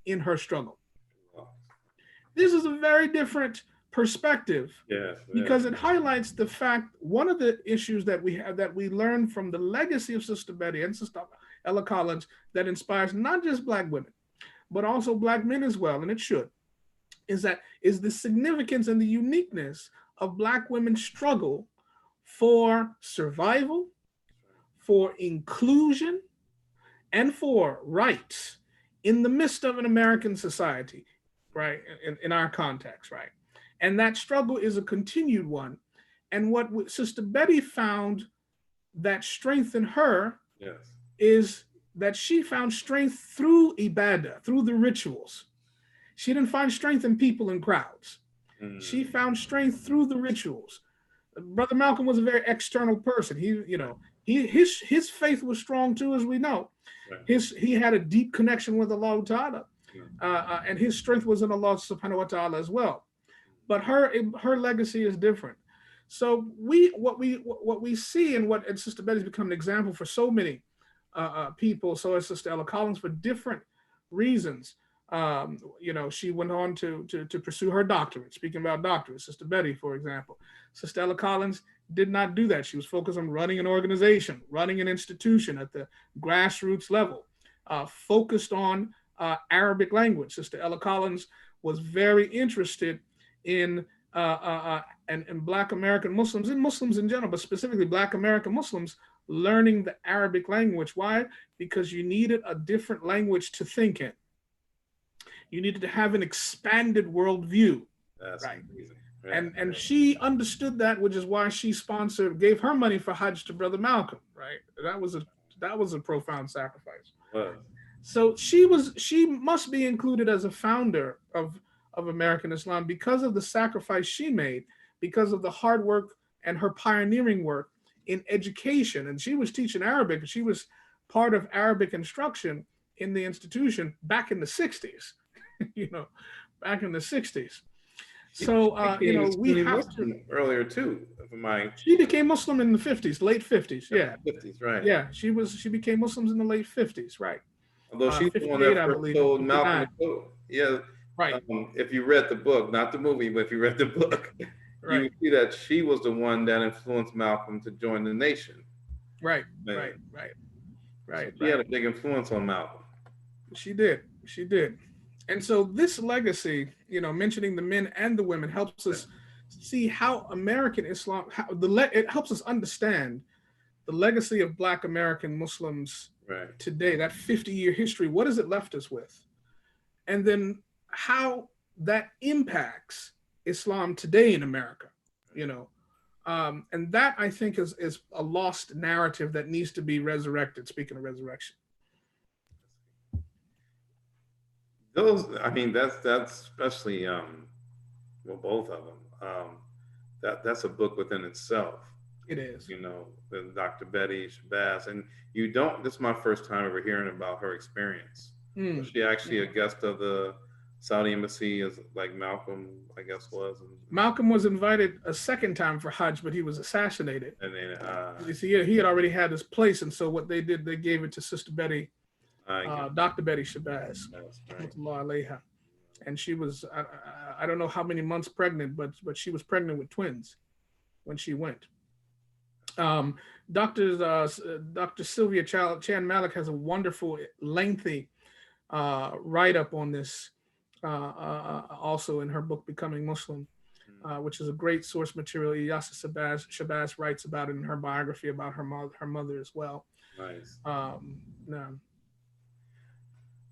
in her struggle. This is a very different perspective, because it highlights the fact, one of the issues that we have, that we learn from the legacy of Sister Betty and Sister Ella Collins, that inspires not just Black women, but also Black men as well, and it should, is the significance and the uniqueness of Black women's struggle for survival, for inclusion, and for rights in the midst of an American society, right? In our context, right? And that struggle is a continued one. And what Sister Betty found that strength in her is that she found strength through ibadah, through the rituals. She didn't find strength in people and crowds. She found strength through the rituals. Brother Malcolm was a very external person. His faith was strong too, as we know. He had a deep connection with Allah Ta'ala, and his strength was in Allah Subhanahu wa Ta'ala as well. But her legacy is different. So what we see, and Sister Betty's become an example for so many people. So is Sister Ella Collins, for different reasons. She went on to pursue her doctorate. Speaking about doctorate, Sister Betty, for example, Sister Ella Collins did not do that. She was focused on running an organization, running an institution at the grassroots level, focused on Arabic language. Sister Ella Collins was very interested in Black American Muslims, and Muslims in general, but specifically Black American Muslims, learning the Arabic language. Why? Because you needed a different language to think in. You needed to have an expanded worldview. That's right. Amazing. Right. And she understood that, which is why she gave her money for Hajj to Brother Malcolm. Right. That was a profound sacrifice. Right. So she must be included as a founder of American Islam because of the sacrifice she made, because of the hard work and her pioneering work in education. And she was teaching Arabic. She was part of Arabic instruction in the institution back in the 60s. Back in the 60s. So, we have to earlier too. She became Muslim in the 50s, late 50s. Yeah. 50s, right. Yeah, she became Muslims in the late 50s, right. Although she's the one that first told Malcolm to go. Yeah. Right. If you read the book, not the movie, but if you read the book, right, you would see that she was the one that influenced Malcolm to join the nation. Right. Man. Right. So she had a big influence on Malcolm. She did. And so this legacy, mentioning the men and the women, helps us see how American Islam, it helps us understand the legacy of Black American Muslims today, that 50-year history. What has it left us with? And then how that impacts Islam today in America, and that, I think, is a lost narrative that needs to be resurrected, speaking of resurrection. That's especially, both of them. That's a book within itself. It is. The Dr. Betty Shabazz, and this is my first time ever hearing about her experience. Was she actually a guest of the Saudi embassy, as like Malcolm, I guess, was? Malcolm was invited a second time for Hajj, but he was assassinated. And then you see, he had already had his place, and so what they did, they gave it to Sister Betty. Dr. Betty Shabazz, right. And she was, I don't know how many months pregnant, but she was pregnant with twins when she went. Dr. Sylvia Chan Malik has a wonderful, lengthy write-up on this, also in her book, Becoming Muslim, which is a great source material. Yasser Shabazz writes about it in her biography about her mother as well. Nice.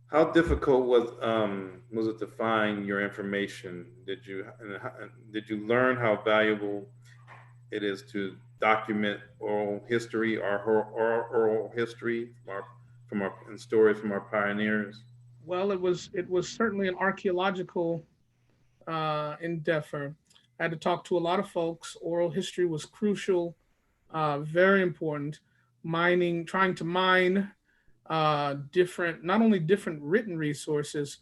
How difficult was it to find your information? Did you learn how valuable it is to document oral history or oral history and stories from our pioneers? Well, it was certainly an archaeological endeavor. I had to talk to a lot of folks. Oral history was crucial, very important. Trying to mine not only different written resources,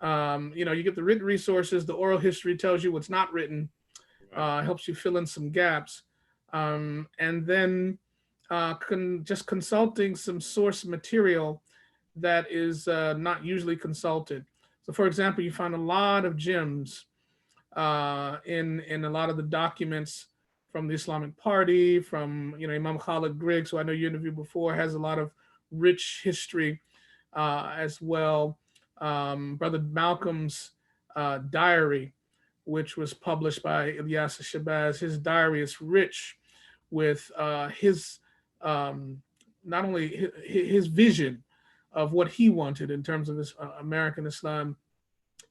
you get the written resources, the oral history tells you what's not written, helps you fill in some gaps, and then just consulting some source material that is not usually consulted. So, for example, you find a lot of gems in a lot of the documents from the Islamic Party, from Imam Khalid Griggs, who I know you interviewed before, has a lot of rich history as well. Brother Malcolm's diary, which was published by Ilyas Shabazz, his diary is rich with his not only his vision of what he wanted in terms of his American Islam,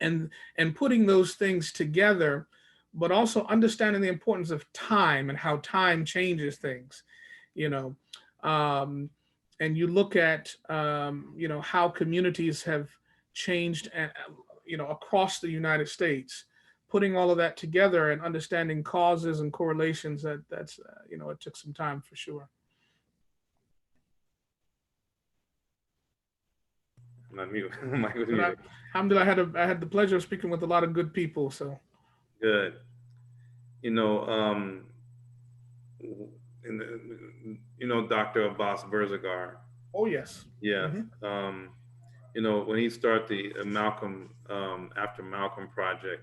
and putting those things together, but also understanding the importance of time and how time changes things, you know. And you look at how communities have changed, across the United States, putting all of that together and understanding causes and correlations. That's it took some time for sure. My mute. Alhamdulillah, I had the pleasure of speaking with a lot of good people. So good. Dr. Abbas Berzagar. Oh yes. Yeah. When he started the Malcolm after Malcolm project,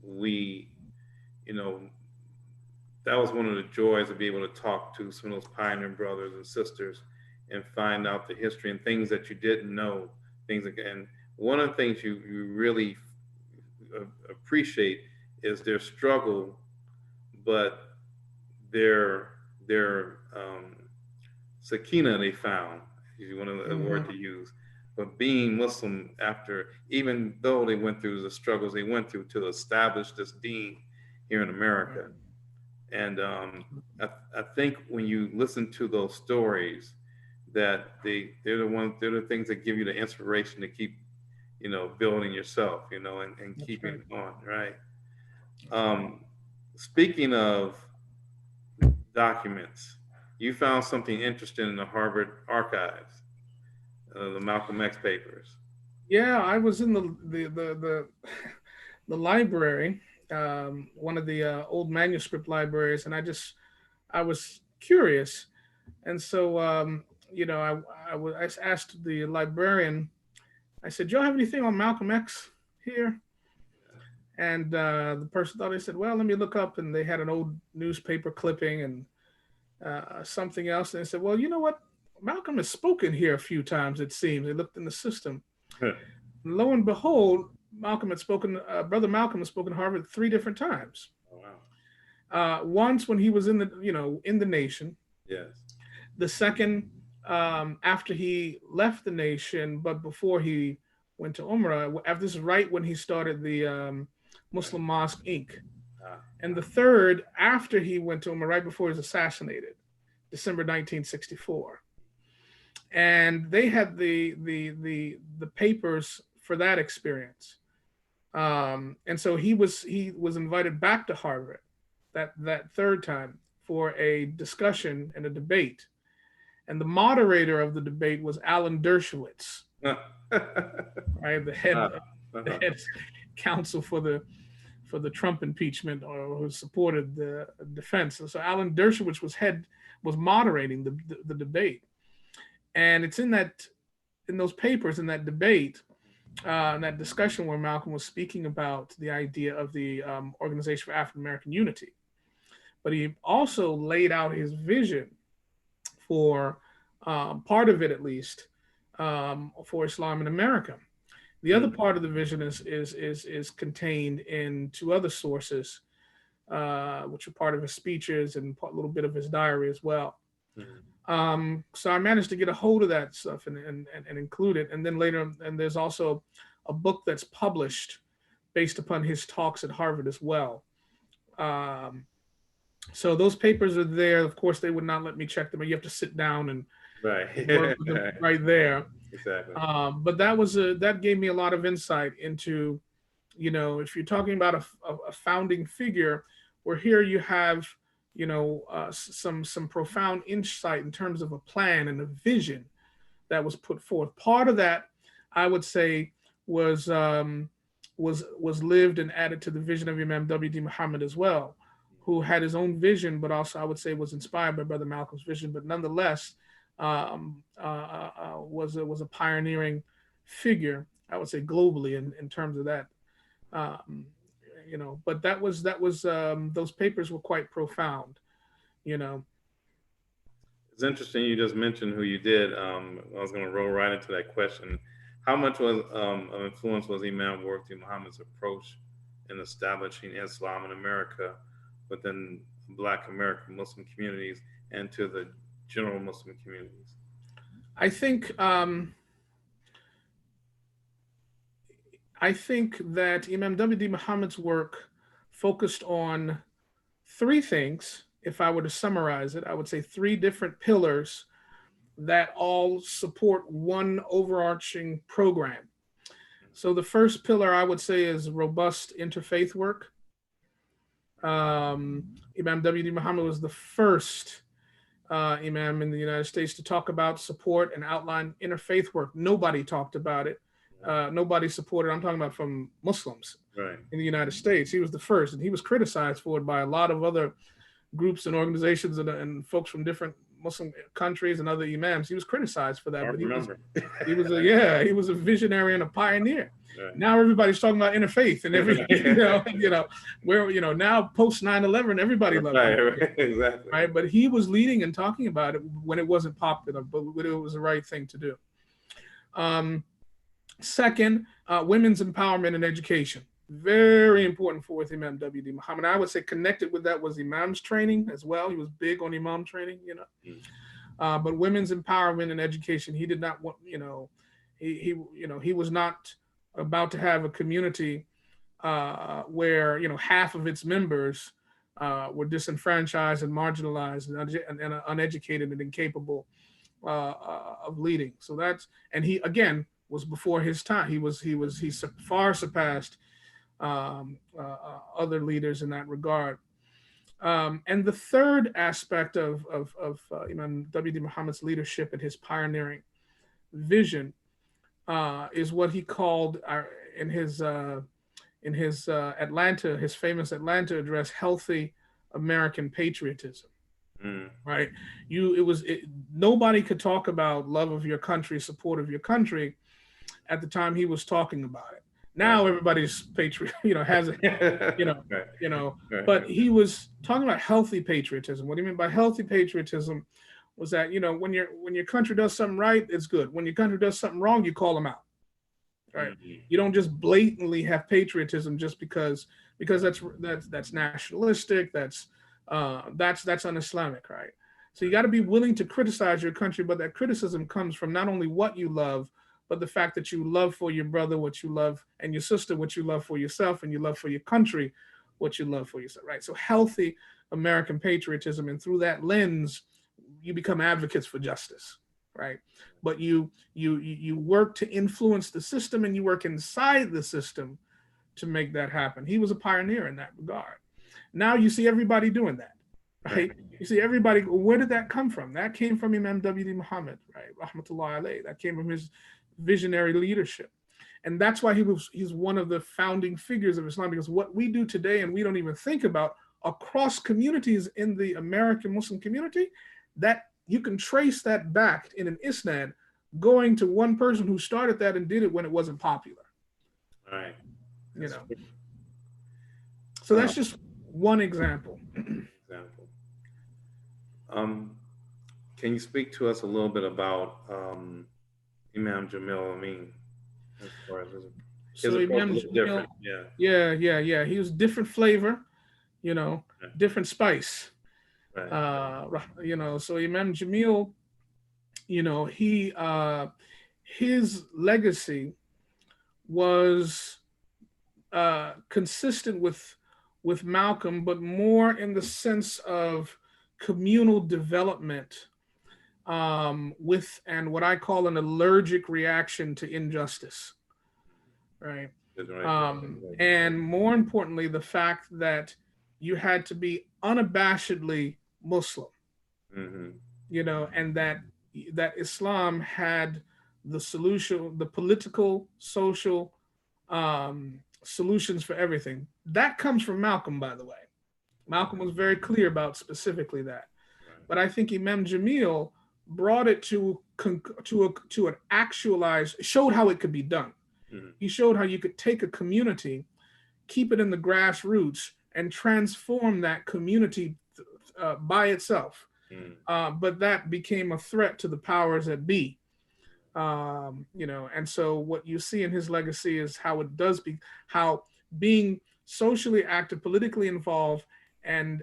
we, that was one of the joys of being able to talk to some of those pioneer brothers and sisters and find out the history and things that you didn't know. And one of the things you really appreciate is their struggle, but their sakina they found, if you want a word to use, but being Muslim after, even though they went through the struggles they went through to establish this deen here in America. And I think when you listen to those stories, that they're the things that give you the inspiration to keep, building yourself, and keeping on, right? Speaking of documents, you found something interesting in the Harvard archives, the Malcolm X papers. Yeah, I was in the library, one of the old manuscript libraries, and I was curious, and so I asked the librarian. I said, "Do y'all have anything on Malcolm X here?" And the person thought, I said, "Well, let me look up," and they had an old newspaper clipping and something else, and they said, "Well, you know what? Malcolm has spoken here a few times. It seems." They looked in the system. Lo and behold, Brother Malcolm has spoken to Harvard 3 different times. Oh, wow. Once when he was in the nation. Yes. The second, after he left the nation, but before he went to Umrah. This is right when he started the Muslim Mosque Inc. And the third, after he went to Umrah, right before he was assassinated, December 1964. And they had the papers for that experience. And so he was invited back to Harvard that third time for a discussion and a debate. And the moderator of the debate was Alan Dershowitz, right? The head counsel for the Trump impeachment, or who supported the defense. And so Alan Dershowitz was moderating the debate. And it's in those papers, in that debate, in that discussion where Malcolm was speaking about the idea of the Organization for African American Unity. But he also laid out his vision for part of it, at least, for Islam in America. The other part of the vision is contained in 2 other sources, which are part of his speeches and a little bit of his diary as well. So I managed to get a hold of that stuff and include it. And then later, and there's also a book that's published based upon his talks at Harvard as well. So those papers are there. Of course, they would not let me check them. You have to sit down and work with them right there. Exactly. But that gave me a lot of insight into, if you're talking about a founding figure, where here you have, some profound insight in terms of a plan and a vision that was put forth. Part of that, I would say, was lived and added to the vision of Imam WD Muhammad as well, who had his own vision, but also I would say was inspired by Brother Malcolm's vision, but nonetheless was a pioneering figure I would say globally in terms of that. Um, but those papers were quite profound. You know, It's interesting you just mentioned who you did. I was going to roll right into that question. How much of influence was Imam WD Muhammad's approach in establishing Islam in America within Black American Muslim communities and to the general Muslim communities? I think I think that Imam WD Muhammad's work focused on three things. If I were to summarize it, I would say three different pillars that all support one overarching program. So the first pillar I would say is robust interfaith work. Imam WD Muhammad was the first Imam in the United States to talk about, support, and outline interfaith work. Nobody talked about it. Nobody supported. I'm talking about from Muslims in the United States. He was the first, and he was criticized for it by a lot of other groups and organizations and folks from different Muslim countries and other imams. He was criticized for that. I but remember. He was a visionary and a pioneer. Right. Now everybody's talking about interfaith and where now post 9/11 everybody loves it. Right, exactly. Right, but he was leading and talking about it when it wasn't popular, but it was the right thing to do. Second, women's empowerment and education. Very important for with Imam WD Muhammad. I would say connected with that was Imam's training as well. He was big on Imam training, but women's empowerment and education. He did not want, he was not about to have a community where half of its members were disenfranchised and marginalized and uneducated and incapable of leading. So and he again was before his time. He far surpassed other leaders in that regard. And the third aspect of Imam WD Muhammad's leadership and his pioneering vision is what he called in his Atlanta, his famous Atlanta address, healthy American patriotism. Right? Nobody could talk about love of your country, support of your country at the time he was talking about it. Now everybody's patriot, has it, but he was talking about healthy patriotism. What he meant by healthy patriotism was that, when your country does something right, it's good. When your country does something wrong, you call them out. Right? Mm-hmm. You don't just blatantly have patriotism just because that's nationalistic, that's un-Islamic, right? So you got to be willing to criticize your country, but that criticism comes from not only what you love, but the fact that you love for your brother what you love, and your sister what you love for yourself, and you love for your country what you love for yourself, right? So healthy American patriotism, and through that lens, you become advocates for justice, right? But you work to influence the system, and you work inside the system to make that happen. He was a pioneer in that regard. Now you see everybody doing that, right? You see everybody. Where did that come from? That came from Imam WD Muhammad, right? Rahmatullahi alayhi. That came from his visionary leadership. And that's why he's one of the founding figures of Islam, because what we do today and we don't even think about across communities in the American Muslim community, that you can trace that back in an isnad going to one person who started that and did it when it wasn't popular. Right. So that's just one example. Can you speak to us a little bit about Imam Jamil Al-Amin? As far as so Imam Jamil, yeah. He was different flavor, different spice. Right. So Imam Jamil, his legacy was consistent with Malcolm, but more in the sense of communal development with and what I call an allergic reaction to injustice, right? And more importantly, the fact that you had to be unabashedly Muslim, and that Islam had the solution, the political, social solutions for everything. That comes from Malcolm, by the way. Malcolm was very clear about specifically that. But I think Imam Jamil brought it to an actualized, showed how it could be done. He showed how you could take a community, keep it in the grassroots, and transform that community by itself. But that became a threat to the powers that be. And so what you see in his legacy is how it does be, how being socially active, politically involved, and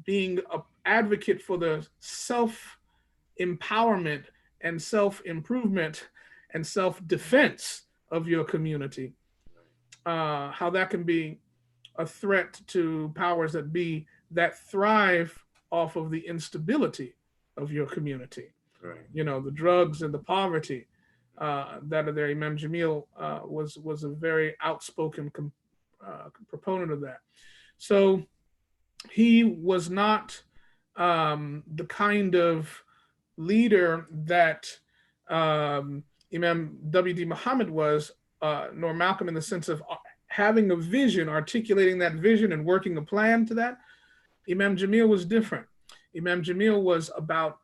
being an advocate for the self empowerment and self improvement and self defense of your community, how that can be a threat to powers that be that thrive off of the instability of your community. Right. The drugs and the poverty that are there. Imam Jamil was a very outspoken proponent of that. So he was not the kind of leader that Imam WD Muhammad was, nor Malcolm, in the sense of having a vision, articulating that vision and working a plan to that. Imam Jamil was different. Imam Jamil was about,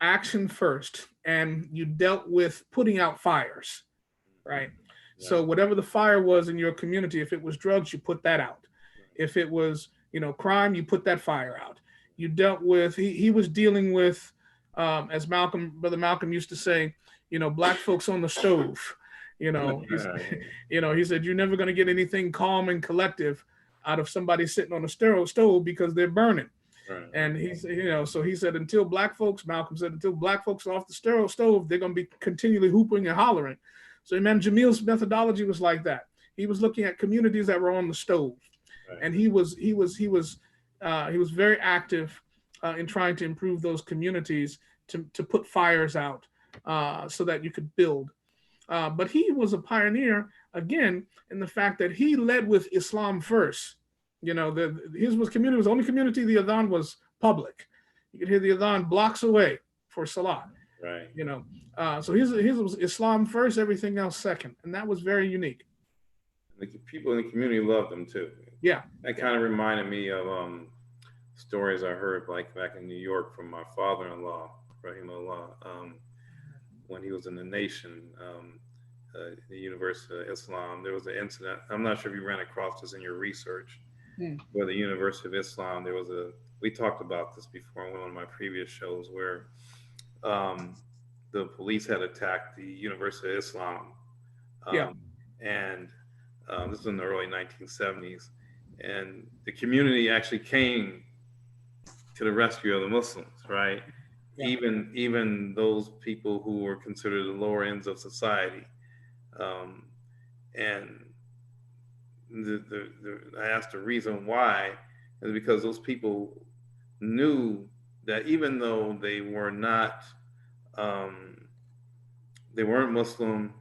action first, and you dealt with putting out fires, right? Yeah. So whatever the fire was in your community, if it was drugs, you put that out. If it was, crime, you put that fire out. You dealt with, he was dealing with, as Brother Malcolm used to say, black folks on the stove. He said, you're never going to get anything calm and collective out of somebody sitting on a stove because they're burning. Right. And he said, until black folks, Malcolm said, until black folks are off the stove, they're going to be continually hooping and hollering. So Imam Jamil's methodology was like that. He was looking at communities that were on the stove, right. And he was very active in trying to improve those communities to put fires out so that you could build. But he was a pioneer, again, in the fact that he led with Islam first. His community was the only community the adhan was public. You could hear the adhan blocks away for salat. Right. So his was Islam first, everything else second, and that was very unique. The people in the community loved him too. Yeah. That kind of reminded me of stories I heard like back in New York from my father-in-law, Rahimahullah, when he was in the Nation, the University of Islam. There was an incident. I'm not sure if you ran across this in your research. Where the University of Islam, we talked about this before in one of my previous shows, where the police had attacked the University of Islam. And this was in the early 1970s. And the community actually came to the rescue of the Muslims, right? Yeah. Even those people who were considered the lower ends of society. And I asked the reason why, is because those people knew that even though they were not, they weren't Muslim,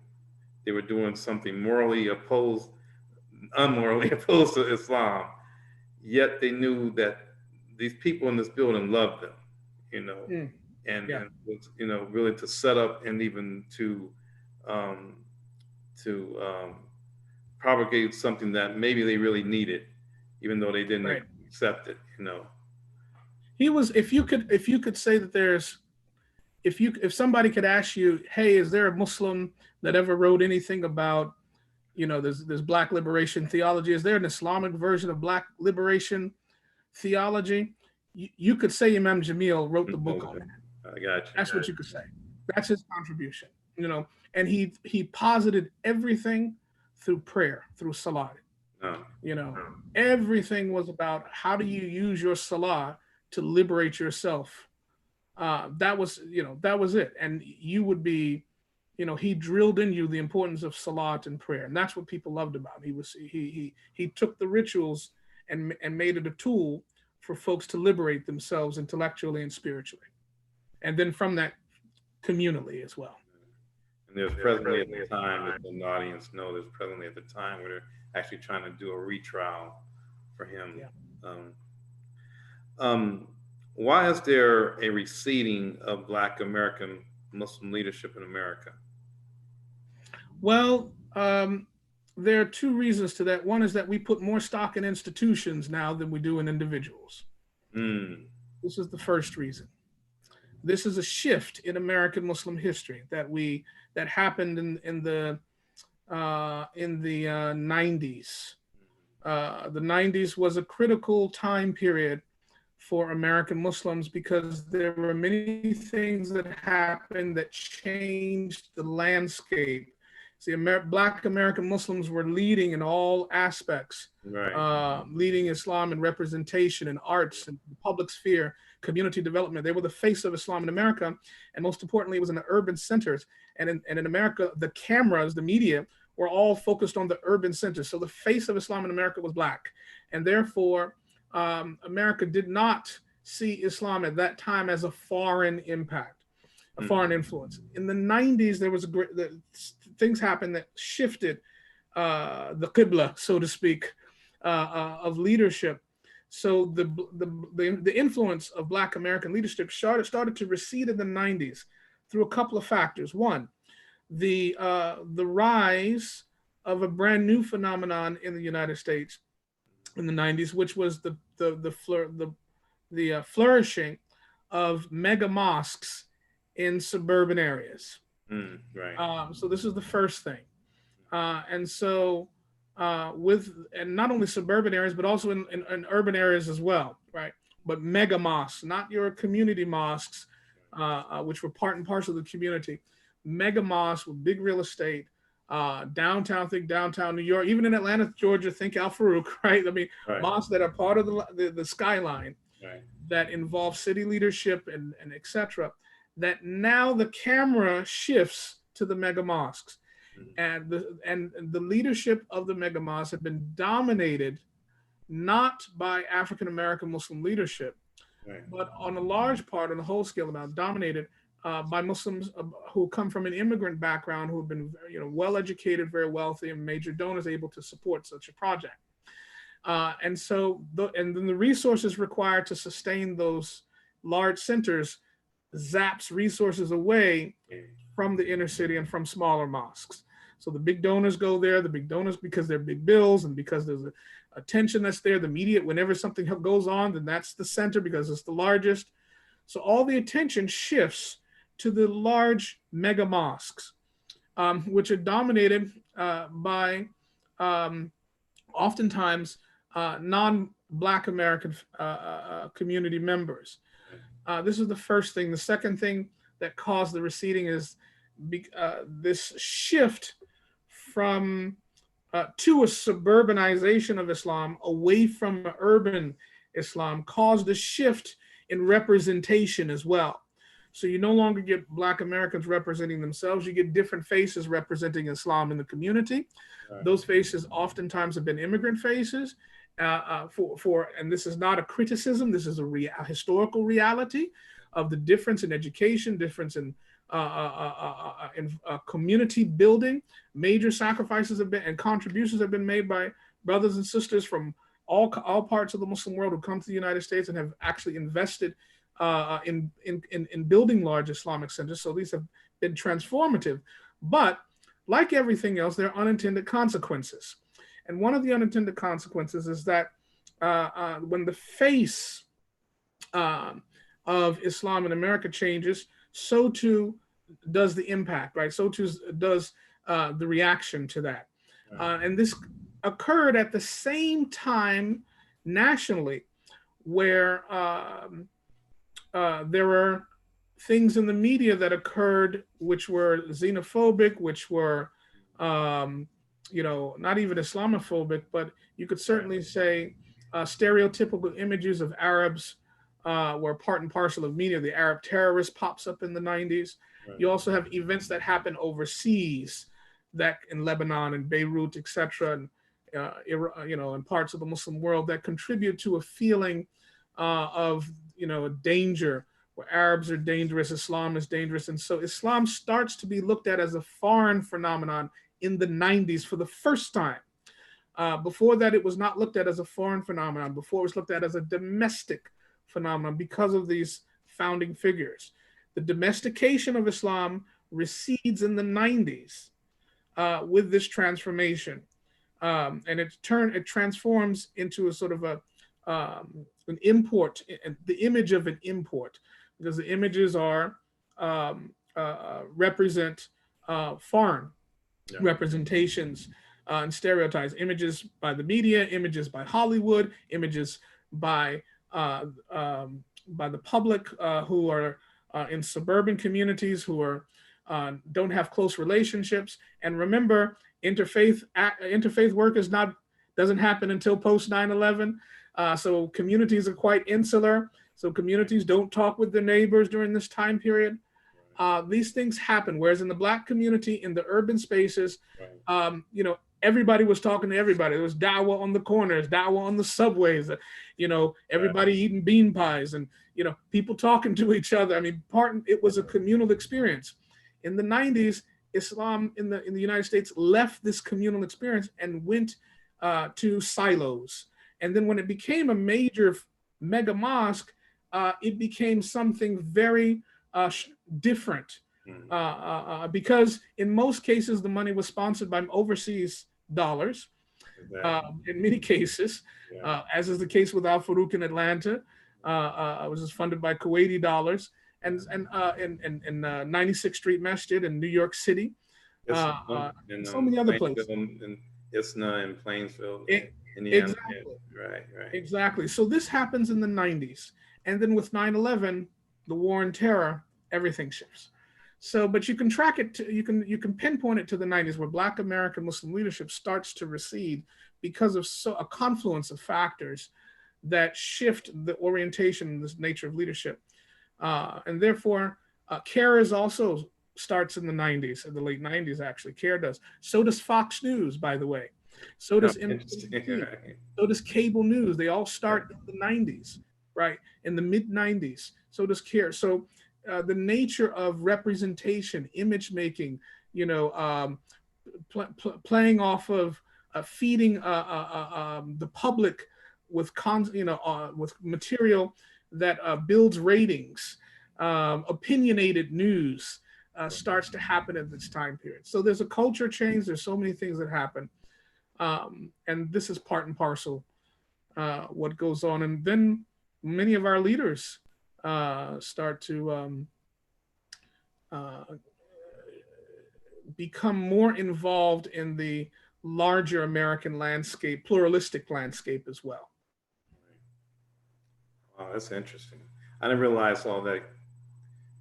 they were doing something unmorally opposed to Islam, yet they knew that these people in this building loved them, and really to set up and even to propagate something that maybe they really needed, even though they didn't accept it. He was. If you could say that if somebody could ask you, hey, is there a Muslim that ever wrote anything about, there's Black liberation theology? Is there an Islamic version of Black liberation theology? You could say Imam Jamil wrote the book on that. I got you. That's what you could say. That's his contribution. And he posited everything through prayer, through salat. Everything was about how do you use your salah to liberate yourself. That was it. And you would be, he drilled in you the importance of salat and prayer. And that's what people loved about him. He took the rituals and made it a tool for folks to liberate themselves intellectually and spiritually. And then from that, communally as well. And there's presently at the time, if the audience know, there's presently at the time where they're actually trying to do a retrial for him. Yeah. Why is there a receding of Black American Muslim leadership in America? Well, there are two reasons to that. One is that we put more stock in institutions now than we do in individuals. This is the first reason. This is a shift in American Muslim history that happened in the 90s. The 90s was a critical time period for American Muslims because there were many things that happened that changed the landscape. See, Black American Muslims were leading in all aspects, Right. leading Islam in representation in arts and the public sphere, community development. They were the face of Islam in America, and most importantly, it was in the urban centers. And in America, the cameras, the media, were all focused on the urban centers. So the face of Islam in America was Black, and therefore America did not see Islam at that time as a foreign impact, a foreign influence. In the 90s, there was things happened that shifted the Qibla, so to speak, of leadership. So the influence of Black American leadership started to recede in the 90s through a couple of factors. One, the rise of a brand new phenomenon in the United States in the 90s, which was the flourishing of mega mosques in suburban areas. Right. So this is the first thing. And so and not only suburban areas, but also in urban areas as well, right? But mega mosques, not your community mosques, which were part and parcel of the community. Mega mosques with big real estate, downtown, think downtown New York, even in Atlanta, Georgia, think Al Farouk, right? I mean, Right. mosques that are part of the skyline, Right. that involve city leadership and et cetera, that now the camera shifts to the mega mosques. And the leadership of the mega mosques have been dominated not by African American Muslim leadership, Right. but on a large part, on the whole scale amount, dominated by Muslims who come from an immigrant background, who have been well educated, very wealthy, and major donors able to support such a project. And then the resources required to sustain those large centers zaps resources away from the inner city and from smaller mosques. So the big donors go there, the big donors, because they're big bills and because there's a attention that's there, the media, whenever something goes on, then that's the center because it's the largest. So all the attention shifts to the large mega mosques, which are dominated by oftentimes non-Black American community members. This is the first thing. The second thing that caused the receding is this shift from to a suburbanization of Islam away from urban Islam caused a shift in representation as well. So you no longer get Black Americans representing themselves, you get different faces representing Islam in the community. Right. Those faces oftentimes have been immigrant faces. And this is not a criticism, this is a historical reality of the difference in education, difference in community building. Major sacrifices have been and contributions have been made by brothers and sisters from all parts of the Muslim world who come to the United States and have actually invested in building large Islamic centers. So these have been transformative. But like everything else, there are unintended consequences. And one of the unintended consequences is that when the face of Islam in America changes, so too does the impact, right? So too does the reaction to that. And this occurred at the same time nationally, where there were things in the media that occurred which were xenophobic, which were not even Islamophobic, but you could certainly say stereotypical images of Arabs were part and parcel of media. The Arab terrorist pops up in the 90s. Right. You also have events that happen overseas, that in Lebanon and Beirut, etc., and in parts of the Muslim world that contribute to a feeling of danger, where Arabs are dangerous, Islam is dangerous, and so Islam starts to be looked at as a foreign phenomenon in the 90s for the first time. Before that, it was not looked at as a foreign phenomenon. Before, it was looked at as a domestic phenomenon because of these founding figures. The domestication of Islam recedes in the 90s with this transformation. And it transforms into a sort of an import, the image of an import. because the images are represent foreign representations and stereotypes, images by the media, images by Hollywood, images by the public who are in suburban communities who are don't have close relationships. And remember, interfaith work doesn't happen until post 9/11. So communities are quite insular. So communities don't talk with their neighbors during this time period. These things happen. Whereas in the Black community, in the urban spaces, everybody was talking to everybody. There was Dawah on the corners, Dawah on the subways, everybody eating bean pies and, people talking to each other. I mean, it was a communal experience. In the 90s, Islam in the United States left this communal experience and went to silos. And then when it became a major mega mosque, it became something very different because in most cases the money was sponsored by overseas dollars. In many cases, as is the case with Al Farouk in Atlanta, it was funded by Kuwaiti dollars, and in 96th Street Masjid in New York City, so many other places. In Isna and Plainsville, Indiana. Exactly. Right. Exactly. So this happens in the 90s, and then with 9/11, the war on terror, everything shifts. So, but you can track it you can pinpoint it to the 90s, where Black American Muslim leadership starts to recede because of a confluence of factors that shift the orientation and this nature of leadership. And therefore, CARE is also starts in the 90s, in the late 90s, actually. CARE does. So does Fox News, by the way. So does MSNBC. So does cable news. They all start in the 90s, right? In the mid 90s. So does CARE. So the nature of representation, image making, playing off of feeding the public with with material that builds ratings, opinionated news starts to happen at this time period. So there's a culture change. There's so many things that happen, and this is part and parcel what goes on. And then many of our leaders start to become more involved in the larger American landscape, pluralistic landscape as well. Wow, that's interesting. I didn't realize all that.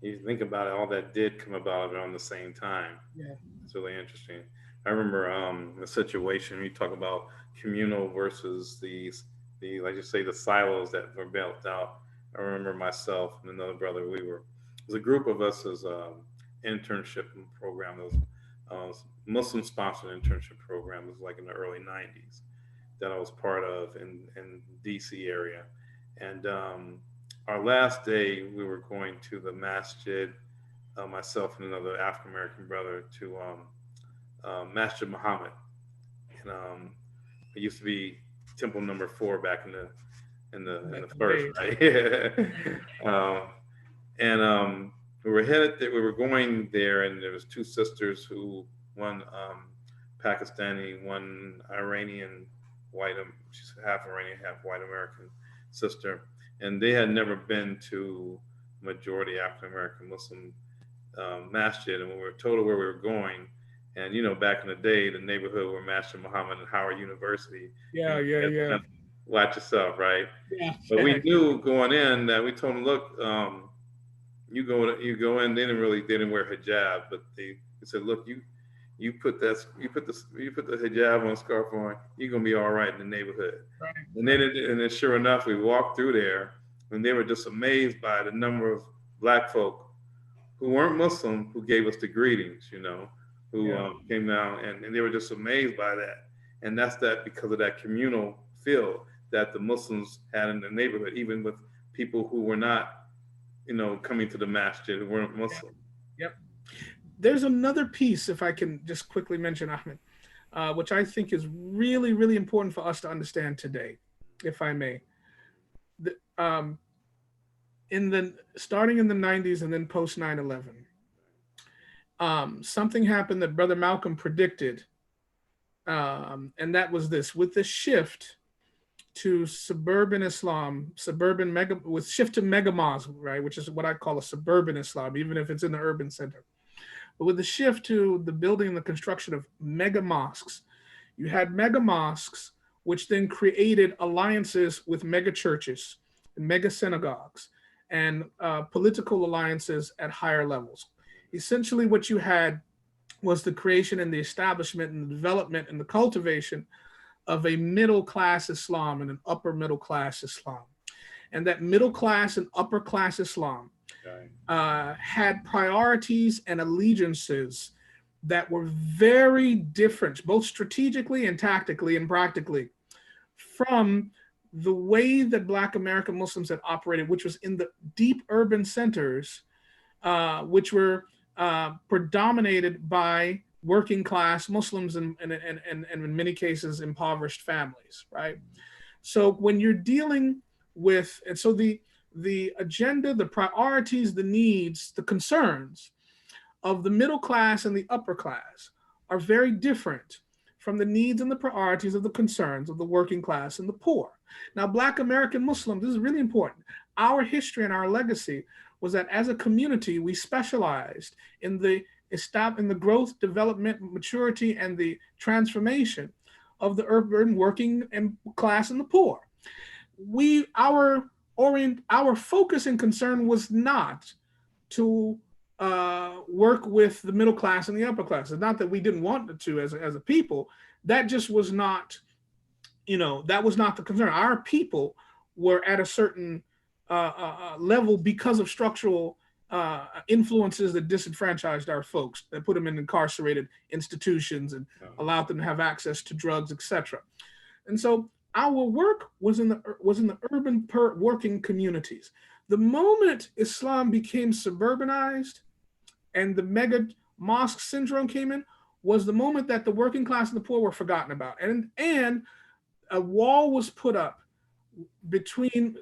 You think about it, all that did come about around the same time. Yeah, it's really interesting. I remember the situation you talk about communal versus the like you say the silos that were built out. I remember myself and another brother. It was a group of us as internship program. It was Muslim sponsored internship program. It was like in the early '90s that I was part of in DC area, and our last day we were going to the masjid, myself and another African American brother to Masjid Muhammad, and it used to be Temple number 4 back in the first, right? And we were headed there, we were going there, and there was 2 sisters who, one Pakistani, one Iranian, she's half Iranian, half white American sister, and they had never been to majority African American Muslim masjid, and when we were told where we were going, and back in the day, the neighborhood where Masjid Muhammad and Howard University. Yeah. Watch yourself, right? Yeah. But we knew going in that we told them, look, you go in. They didn't wear hijab, but they said, look, you put the hijab on, scarf on, you're gonna be all right in the neighborhood. Right. And then sure enough, we walked through there, and they were just amazed by the number of Black folk who weren't Muslim who gave us the greetings, who came down, and they were just amazed by that. And that's because of that communal feel that the Muslims had in the neighborhood, even with people who were not, coming to the masjid, who weren't Muslim. Yep. There's another piece, if I can just quickly mention, Ahmed, which I think is really, really important for us to understand today, if I may. Starting in the 90s and then post 9/11, something happened that Brother Malcolm predicted, and that was this: with the shift to suburban Islam, suburban mega, with shift to mega mosque, right, which is what I call a suburban Islam, even if it's in the urban center. But with the shift to the building and the construction of mega mosques, you had mega mosques, which then created alliances with mega churches, mega synagogues, and political alliances at higher levels. Essentially, what you had was the creation and the establishment and the development and the cultivation of a middle class Islam and an upper middle class Islam. And that middle class and upper class Islam had priorities and allegiances that were very different, both strategically and tactically and practically, from the way that Black American Muslims had operated, which was in the deep urban centers, which were predominated by working class Muslims and in many cases impoverished families, right? So when you're dealing with, and so the agenda, the priorities, the needs, the concerns of the middle class and the upper class are very different from the needs and the priorities of the concerns of the working class and the poor. Now, Black American Muslims, this is really important. Our history and our legacy was that as a community, we specialized in the growth, development, maturity, and the transformation of the urban working and class and the poor. Our focus and concern was not to work with the middle class and the upper class. It's not that we didn't want to as a people. That just was not, that was not the concern. Our people were at a certain level because of structural influences that disenfranchised our folks, that put them in incarcerated institutions and allowed them to have access to drugs, etc. And so our work was in the urban working communities. The moment Islam became suburbanized and the mega mosque syndrome came in, was the moment that the working class and the poor were forgotten about. And a wall was put up between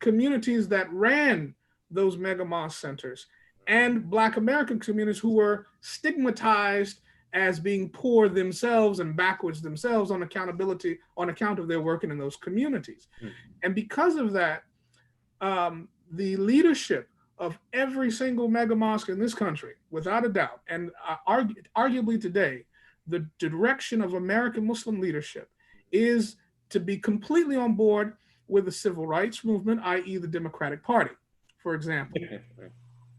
communities that ran those mega mosque centers and Black American communities who were stigmatized as being poor themselves and backwards themselves on account of their working in those communities. Mm-hmm. And because of that, the leadership of every single mega mosque in this country, without a doubt, and arguably today, the direction of American Muslim leadership is to be completely on board with the civil rights movement, i.e. the Democratic Party, for example,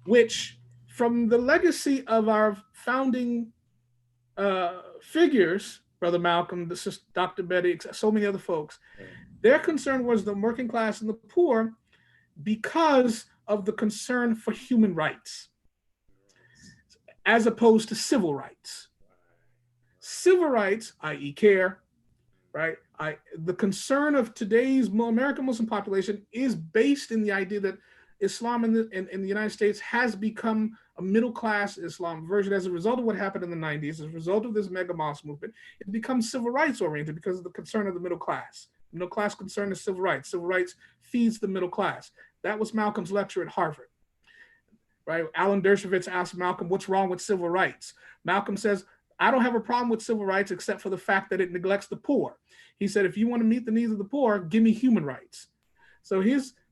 which from the legacy of our founding figures, Brother Malcolm, Dr. Betty, so many other folks, their concern was the working class and the poor because of the concern for human rights, as opposed to civil rights. Civil rights, i.e. care, right? The concern of today's American Muslim population is based in the idea that Islam in the United States has become a middle-class Islam version as a result of what happened in the 90s, as a result of this mega mosque movement. It becomes civil rights oriented because of the concern of the middle class. Middle class concern is civil rights. Civil rights feeds the middle class. That was Malcolm's lecture at Harvard, right? Alan Dershowitz asked Malcolm, what's wrong with civil rights? Malcolm says, I don't have a problem with civil rights except for the fact that it neglects the poor. He said, if you want to meet the needs of the poor, give me human rights. So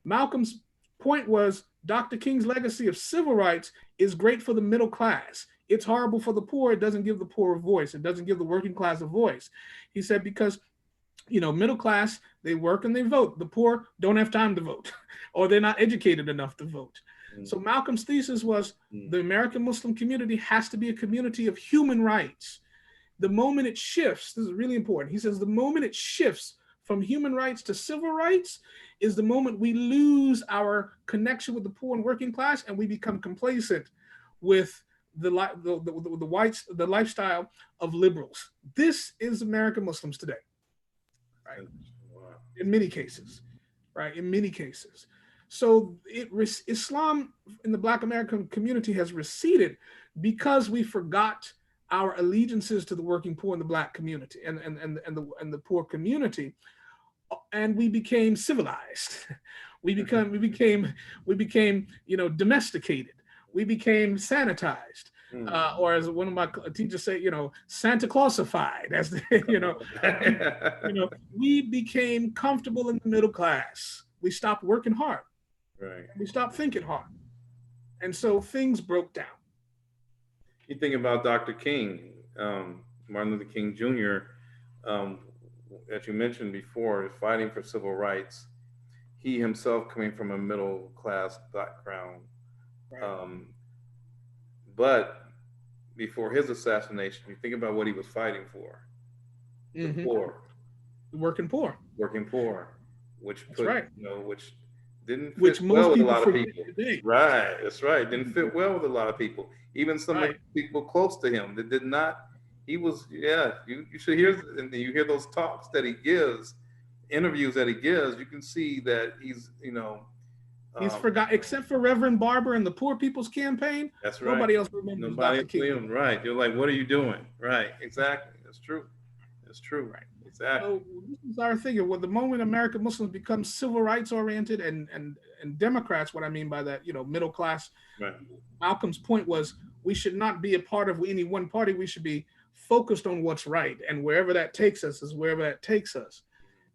Malcolm's point was Dr. King's legacy of civil rights is great for the middle class. It's horrible for the poor. It doesn't give the poor a voice. It doesn't give the working class a voice. He said, because middle class, they work and they vote. The poor don't have time to vote, or they're not educated enough to vote. So Malcolm's thesis was the American Muslim community has to be a community of human rights. The moment it shifts, this is really important. He says the moment it shifts from human rights to civil rights is the moment we lose our connection with the poor and working class, and we become complacent with the lifestyle of liberals. This is American Muslims today, right? In many cases, right? In many cases. So Islam in the Black American community has receded because we forgot our allegiances to the working poor in the Black community and the poor community, and we became civilized. We became domesticated. We became sanitized. or as one of my teachers say, Santa Clausified, as we became comfortable in the middle class. We stopped working hard. Right. We stopped thinking hard. And so things broke down. You think about Dr. King, Martin Luther King Jr., as you mentioned before, fighting for civil rights. He himself coming from a middle class background. Right. But before his assassination, you think about what he was fighting for. The poor. The working poor. Working poor. Which That's right. Which didn't fit which well most with a people lot of people. Today. Right, that's right. Didn't fit well with a lot of people. Even some of the people close to him that did not. He was, you should hear, and you hear those talks that he gives, interviews that he gives. You can see that he's, he's forgot, except for Reverend Barber and the Poor People's Campaign. That's right. Nobody else remembers Dr. King. Right. You're like, what are you doing? Right. Exactly. That's true. That's true. Right. Exactly. So this is our thing. Well, the moment American Muslims become civil rights oriented and Democrats, what I mean by that, middle class. Right. Malcolm's point was we should not be a part of any one party. We should be focused on what's right, and wherever that takes us is wherever that takes us.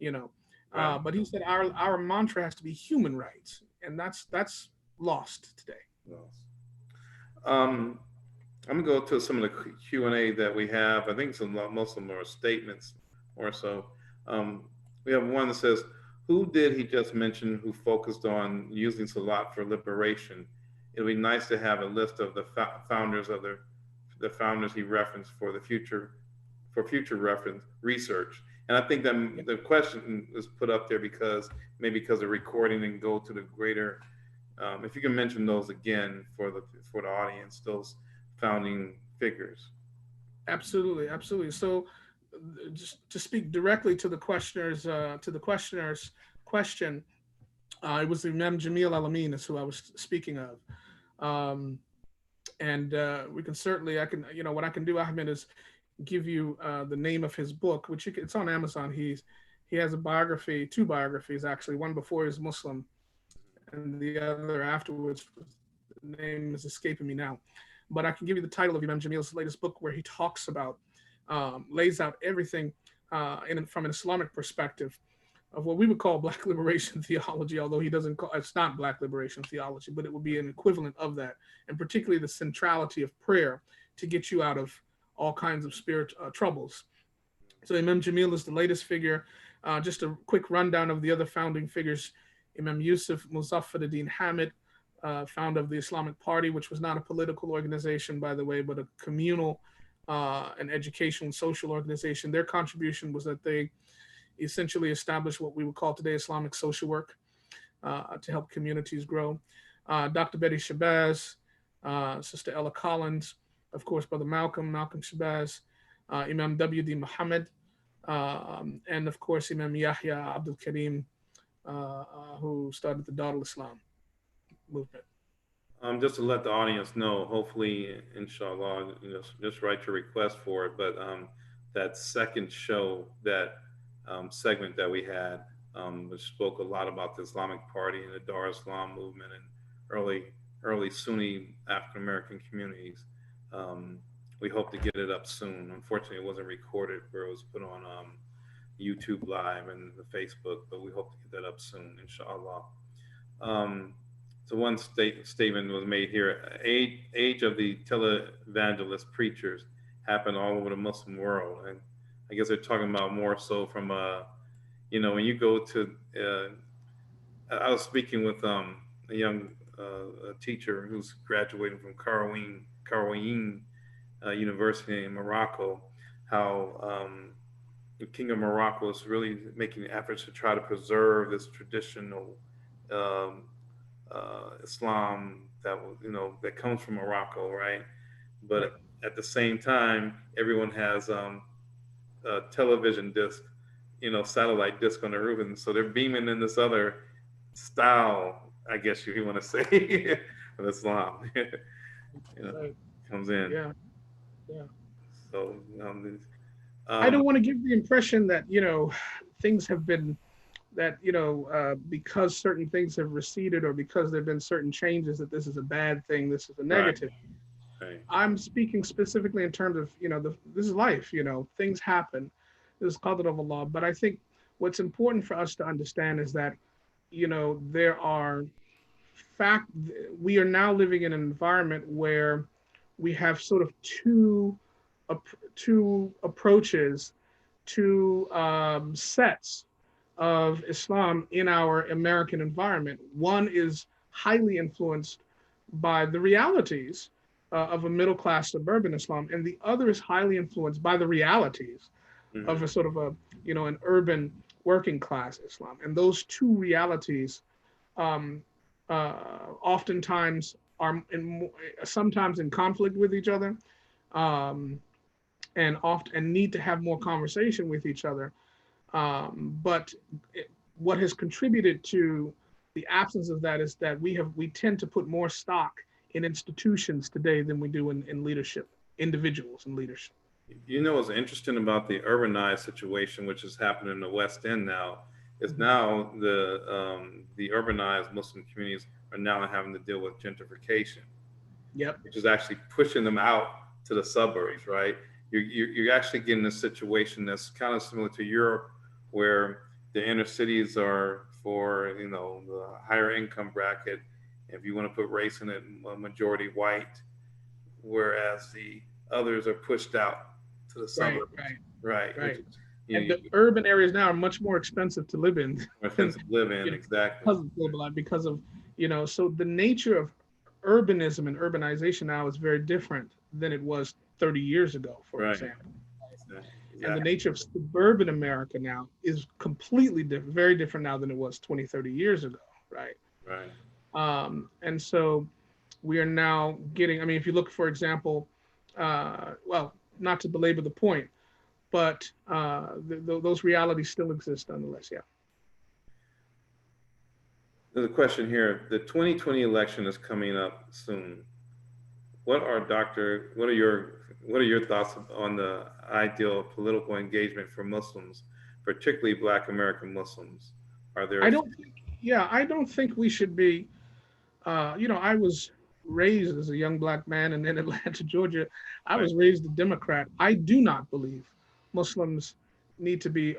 Right. But he said our mantra has to be human rights, and that's lost today. Lost. I'm gonna go to some of the Q&A that we have. I think most of them are statements or so. We have one that says, who did he just mention who focused on using Salat for liberation? It would be nice to have a list of the founders of the founders he referenced for future reference research. And I think that the question is put up there because of recording and go to the greater. If you can mention those again for the audience, those founding figures. Absolutely. So, just to speak directly to the questioner's question, it was Imam Jamil Al-Amin is who I was speaking of, and we can certainly, what I can do, Ahmed, is give you the name of his book, which it's on Amazon. He has a biography, two biographies actually, one before he's Muslim, and the other afterwards. The name is escaping me now, but I can give you the title of Imam Jamil's latest book, where he talks about. Lays out everything from an Islamic perspective of what we would call Black liberation theology, although he doesn't call it's not Black liberation theology, but it would be an equivalent of that, and particularly the centrality of prayer to get you out of all kinds of spiritual troubles. So Imam Jamil is the latest figure. Just a quick rundown of the other founding figures: Imam Yusuf Muzaffar-ad-Din Hamid, founder of the Islamic Party, which was not a political organization, by the way, but a communal an educational and social organization. Their contribution was that they essentially established what we would call today Islamic social work to help communities grow. Dr. Betty Shabazz, Sister Ella Collins, of course, Brother Malcolm Shabazz, Imam WD Muhammad, and of course, Imam Yahya Abdul Karim, who started the Dawah Islam movement. Just to let the audience know, hopefully, inshallah, just write your request for it. But that second show, that segment that we had, which spoke a lot about the Islamic Party and the Dar Islam movement and early Sunni African American communities. We hope to get it up soon. Unfortunately, it wasn't recorded where it was put on YouTube Live and the Facebook, but we hope to get that up soon, inshallah. So one statement was made here: age of the televangelist preachers happened all over the Muslim world, and I guess they're talking about more so from when you go to. I was speaking with a young teacher who's graduating from Karouin University in Morocco. How the King of Morocco is really making efforts to try to preserve this traditional. Islam that comes from Morocco, right? But at the same time, everyone has a television disc, satellite disc on the roof, and so they're beaming in this other style, I guess you want to say, of Islam. Comes in. Yeah. So I don't want to give the impression that things have been. That because certain things have receded or because there have been certain changes, that this is a bad thing, this is a negative. Right. I'm speaking specifically in terms of, this is life, things happen. This is qadr of Allah. But I think what's important for us to understand is that, there are fact, we are now living in an environment where we have sort of two approaches, two sets of Islam in our American environment. One is highly influenced by the realities of a middle class suburban Islam, and the other is highly influenced by the realities of a sort of an urban working class Islam. And those two realities um, oftentimes are sometimes in conflict with each other, um, and need to have more conversation with each other. But what has contributed to the absence of that is that we tend to put more stock in institutions today than we do in leadership, individuals in leadership. You know what's interesting about the urbanized situation, which is happening in the West End now, is now the urbanized Muslim communities are now having to deal with gentrification. Yep. Which is actually pushing them out to the suburbs, right? You're actually getting a situation that's kind of similar to Europe, where the inner cities are for the higher income bracket. If you want to put race in it, a majority white, whereas the others are pushed out to the suburbs. Right. Which is, and the urban areas now are much more expensive to live in. More expensive to live in, exactly. Because of so the nature of urbanism and urbanization now is very different than it was 30 years ago, for example. Exactly. And the nature of suburban America now is completely different, very different now than it was 20, 30 years ago, right? Right. And so we are now getting, if you look, for example, well, not to belabor the point, but those realities still exist nonetheless, yeah. There's a question here. The 2020 election is coming up soon. What are your thoughts on the ideal of political engagement for Muslims, particularly Black American Muslims? Are there? I don't think we should be. I was raised as a young Black man, and in Atlanta, Georgia, I was raised a Democrat. I do not believe Muslims need to be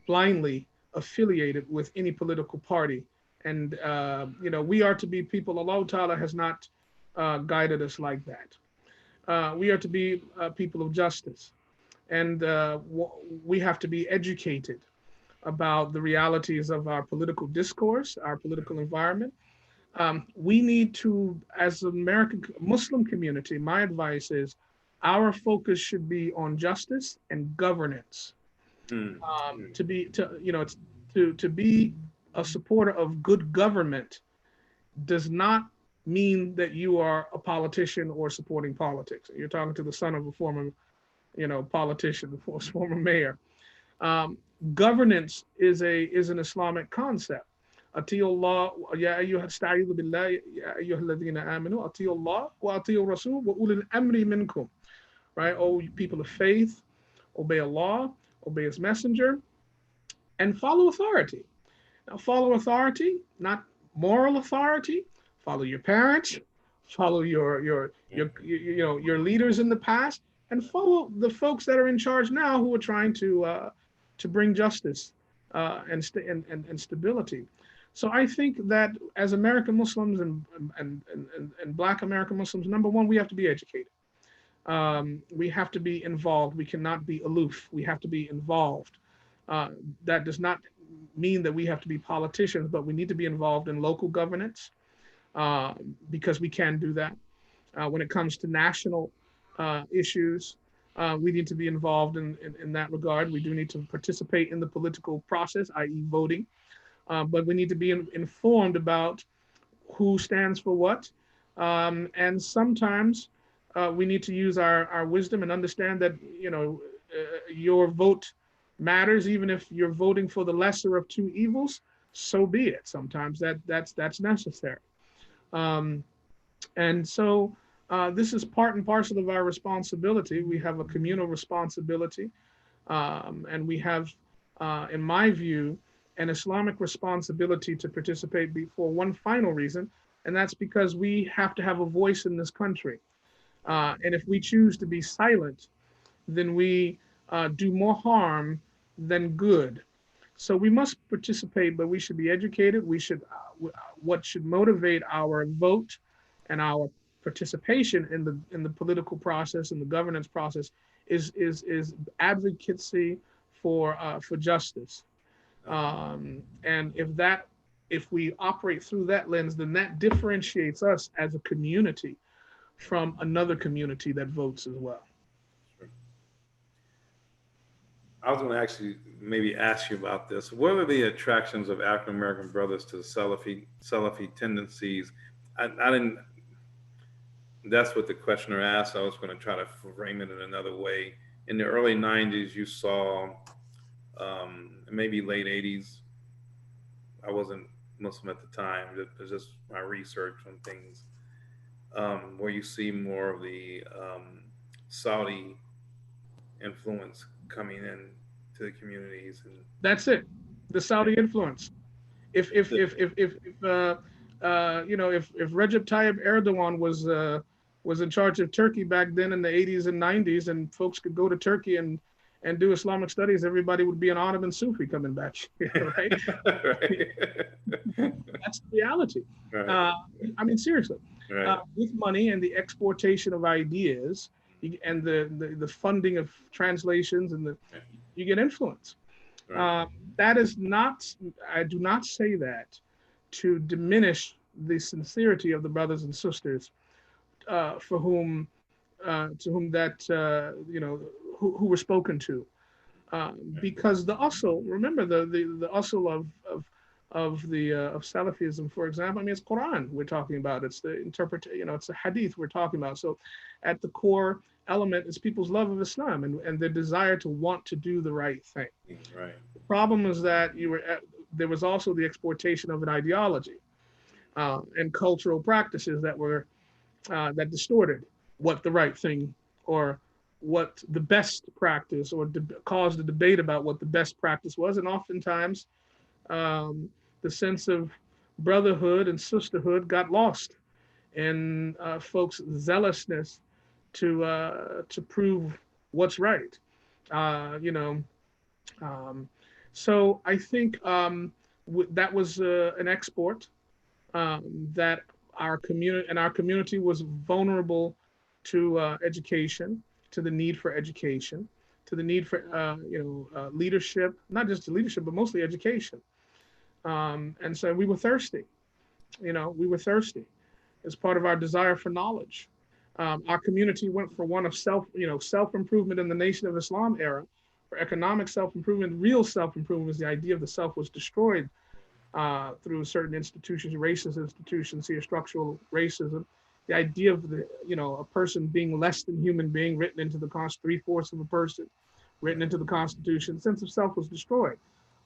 blindly affiliated with any political party. And, we are to be people, Allah Ta'ala has not guided us like that. We are to be people of justice. And we have to be educated about the realities of our political discourse, our political environment. We need to, as an American Muslim community, my advice is our focus should be on justice and governance. To be a supporter of good government does not mean that you are a politician or supporting politics. You're talking to the son of a former, politician, a former mayor. Governance is an Islamic concept. أطيعوا الله يا أيها استعيذوا بالله يا أيها الذين آمنوا أطيعوا الله وأطيعوا الرسول وأولي الأمر منكم. Right? Oh, you people of faith, obey Allah, obey His messenger, and follow authority. Now, follow authority, not moral authority. Follow your parents, follow your leaders in the past, and follow the folks that are in charge now who are trying to bring justice and stability. So I think that as American Muslims and Black American Muslims, number one, we have to be educated. We have to be involved. We cannot be aloof. We have to be involved. That does not mean that we have to be politicians, but we need to be involved in local governance because we can do that. When it comes to national issues, we need to be involved in that regard. We do need to participate in the political process, i.e. voting. But we need to be informed about who stands for what. And sometimes we need to use our wisdom and understand that, your vote matters, even if you're voting for the lesser of two evils, so be it. Sometimes that's necessary. And so this is part and parcel of our responsibility. We have a communal responsibility. And we have, in my view, an Islamic responsibility to participate for one final reason, And that's because we have to have a voice in this country. And if we choose to be silent, then we do more harm than good. So we must participate, but we should be educated. We should, what should motivate our vote and our participation in the political process and the governance process is advocacy for justice. And if we operate through that lens, then that differentiates us as a community from another community that votes as well. I was going to actually maybe ask you about this. What are the attractions of African American brothers to Salafi tendencies? I didn't. That's what the questioner asked. I was going to try to frame it in another way. In the early '90s, you saw, maybe late '80s. I wasn't Muslim at the time. It was just my research on things, where you see more of the Saudi influence coming in to the communities. And that's it, the Saudi influence. If Recep Tayyip Erdogan was in charge of Turkey back then in the 80s and 90s, and folks could go to Turkey and do Islamic studies, everybody would be an Ottoman Sufi coming back, right? Right. That's the reality. Right. I mean, seriously, Right. with money and the exportation of ideas and the funding of translations and you get influence. Right. That is not, I do not say that to diminish the sincerity of the brothers and sisters for whom, to whom that, who were spoken to. Because the usul, remember the usul of Salafism, for example, I mean, it's Quran we're talking about. It's the it's a hadith we're talking about. So at the core element is people's love of Islam and their desire to want to do the right thing. Right. The problem is that there was also the exportation of an ideology and cultural practices that were that distorted what the right thing or what the best practice or caused a debate about what the best practice was. And oftentimes the sense of brotherhood and sisterhood got lost in folks' zealousness to prove what's right. So I think that was an export that our community was vulnerable to education, to the need for education, to the need for leadership, not just leadership, but mostly education. And so we were thirsty. We were thirsty as part of our desire for knowledge. Our community went for one of self-improvement in the Nation of Islam era, for economic self-improvement. Real self-improvement was the idea of the self was destroyed through certain institutions, racist institutions, here structural racism. The idea of a person being less than human being written into the Constitution, 3/4 of a person written into the Constitution, the sense of self was destroyed.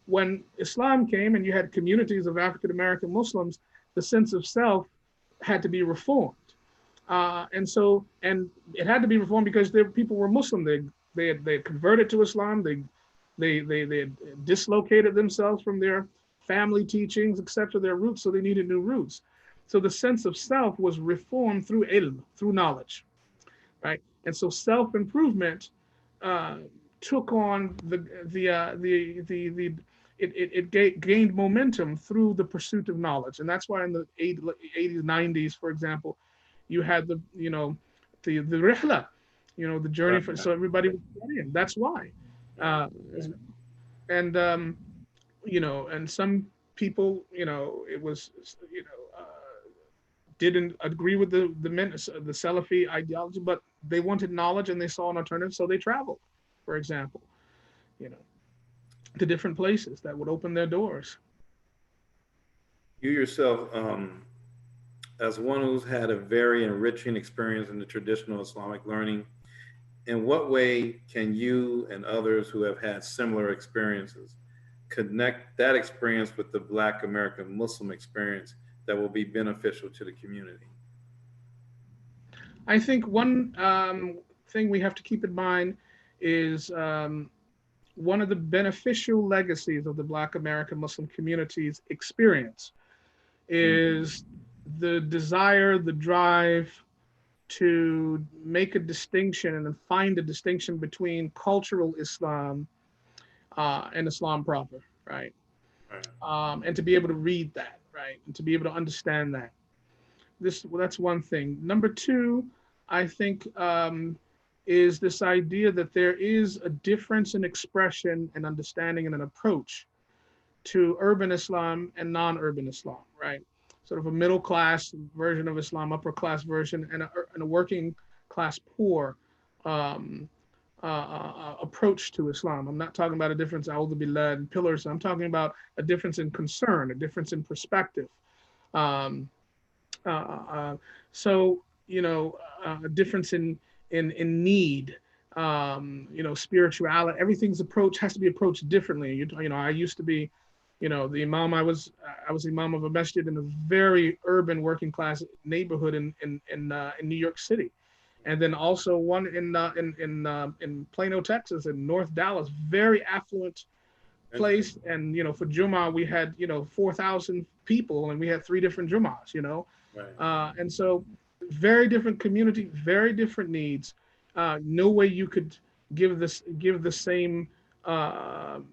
When Islam came and you had communities of African American Muslims, the sense of self had to be reformed. And it had to be reformed because people were Muslim. They had converted to Islam. They had dislocated themselves from their family teachings, etc., their roots, so they needed new roots. So the sense of self was reformed through ilm, through knowledge, right? And so self-improvement took on it gained momentum through the pursuit of knowledge. And that's why in the 80s, 90s, for example, you had the rihla, the journey for, so everybody was studying. That's why. And some people, it was, didn't agree with the Salafi ideology, but they wanted knowledge and they saw an alternative, so they traveled, for example, to different places that would open their doors. You yourself, as one who's had a very enriching experience in the traditional Islamic learning, in what way can you and others who have had similar experiences connect that experience with the Black American Muslim experience that will be beneficial to the community? I think one thing we have to keep in mind is one of the beneficial legacies of the Black American Muslim community's experience is the desire, the drive to make a distinction and find a distinction between cultural Islam and Islam proper, right? And to be able to read that, right, and to be able to understand that. That's one thing. Number two, I think, is this idea that there is a difference in expression and understanding and an approach to urban Islam and non-urban Islam, right? Sort of a middle class version of Islam, upper class version, and a working class poor um, approach to Islam. I'm not talking about a difference, A'udhu Billah, and pillars. I'm talking about a difference in concern, a difference in perspective. Um, uh, so a difference in need. Spirituality. Everything's approach has to be approached differently. I used to be, the imam. I was imam of a masjid in a very urban working class neighborhood in New York City, and then also one in Plano, Texas, in North Dallas, very affluent place. And for Jummah we had 4,000 people, and we had 3 different Jummahs. And so very different community, very different needs. No way you could give the same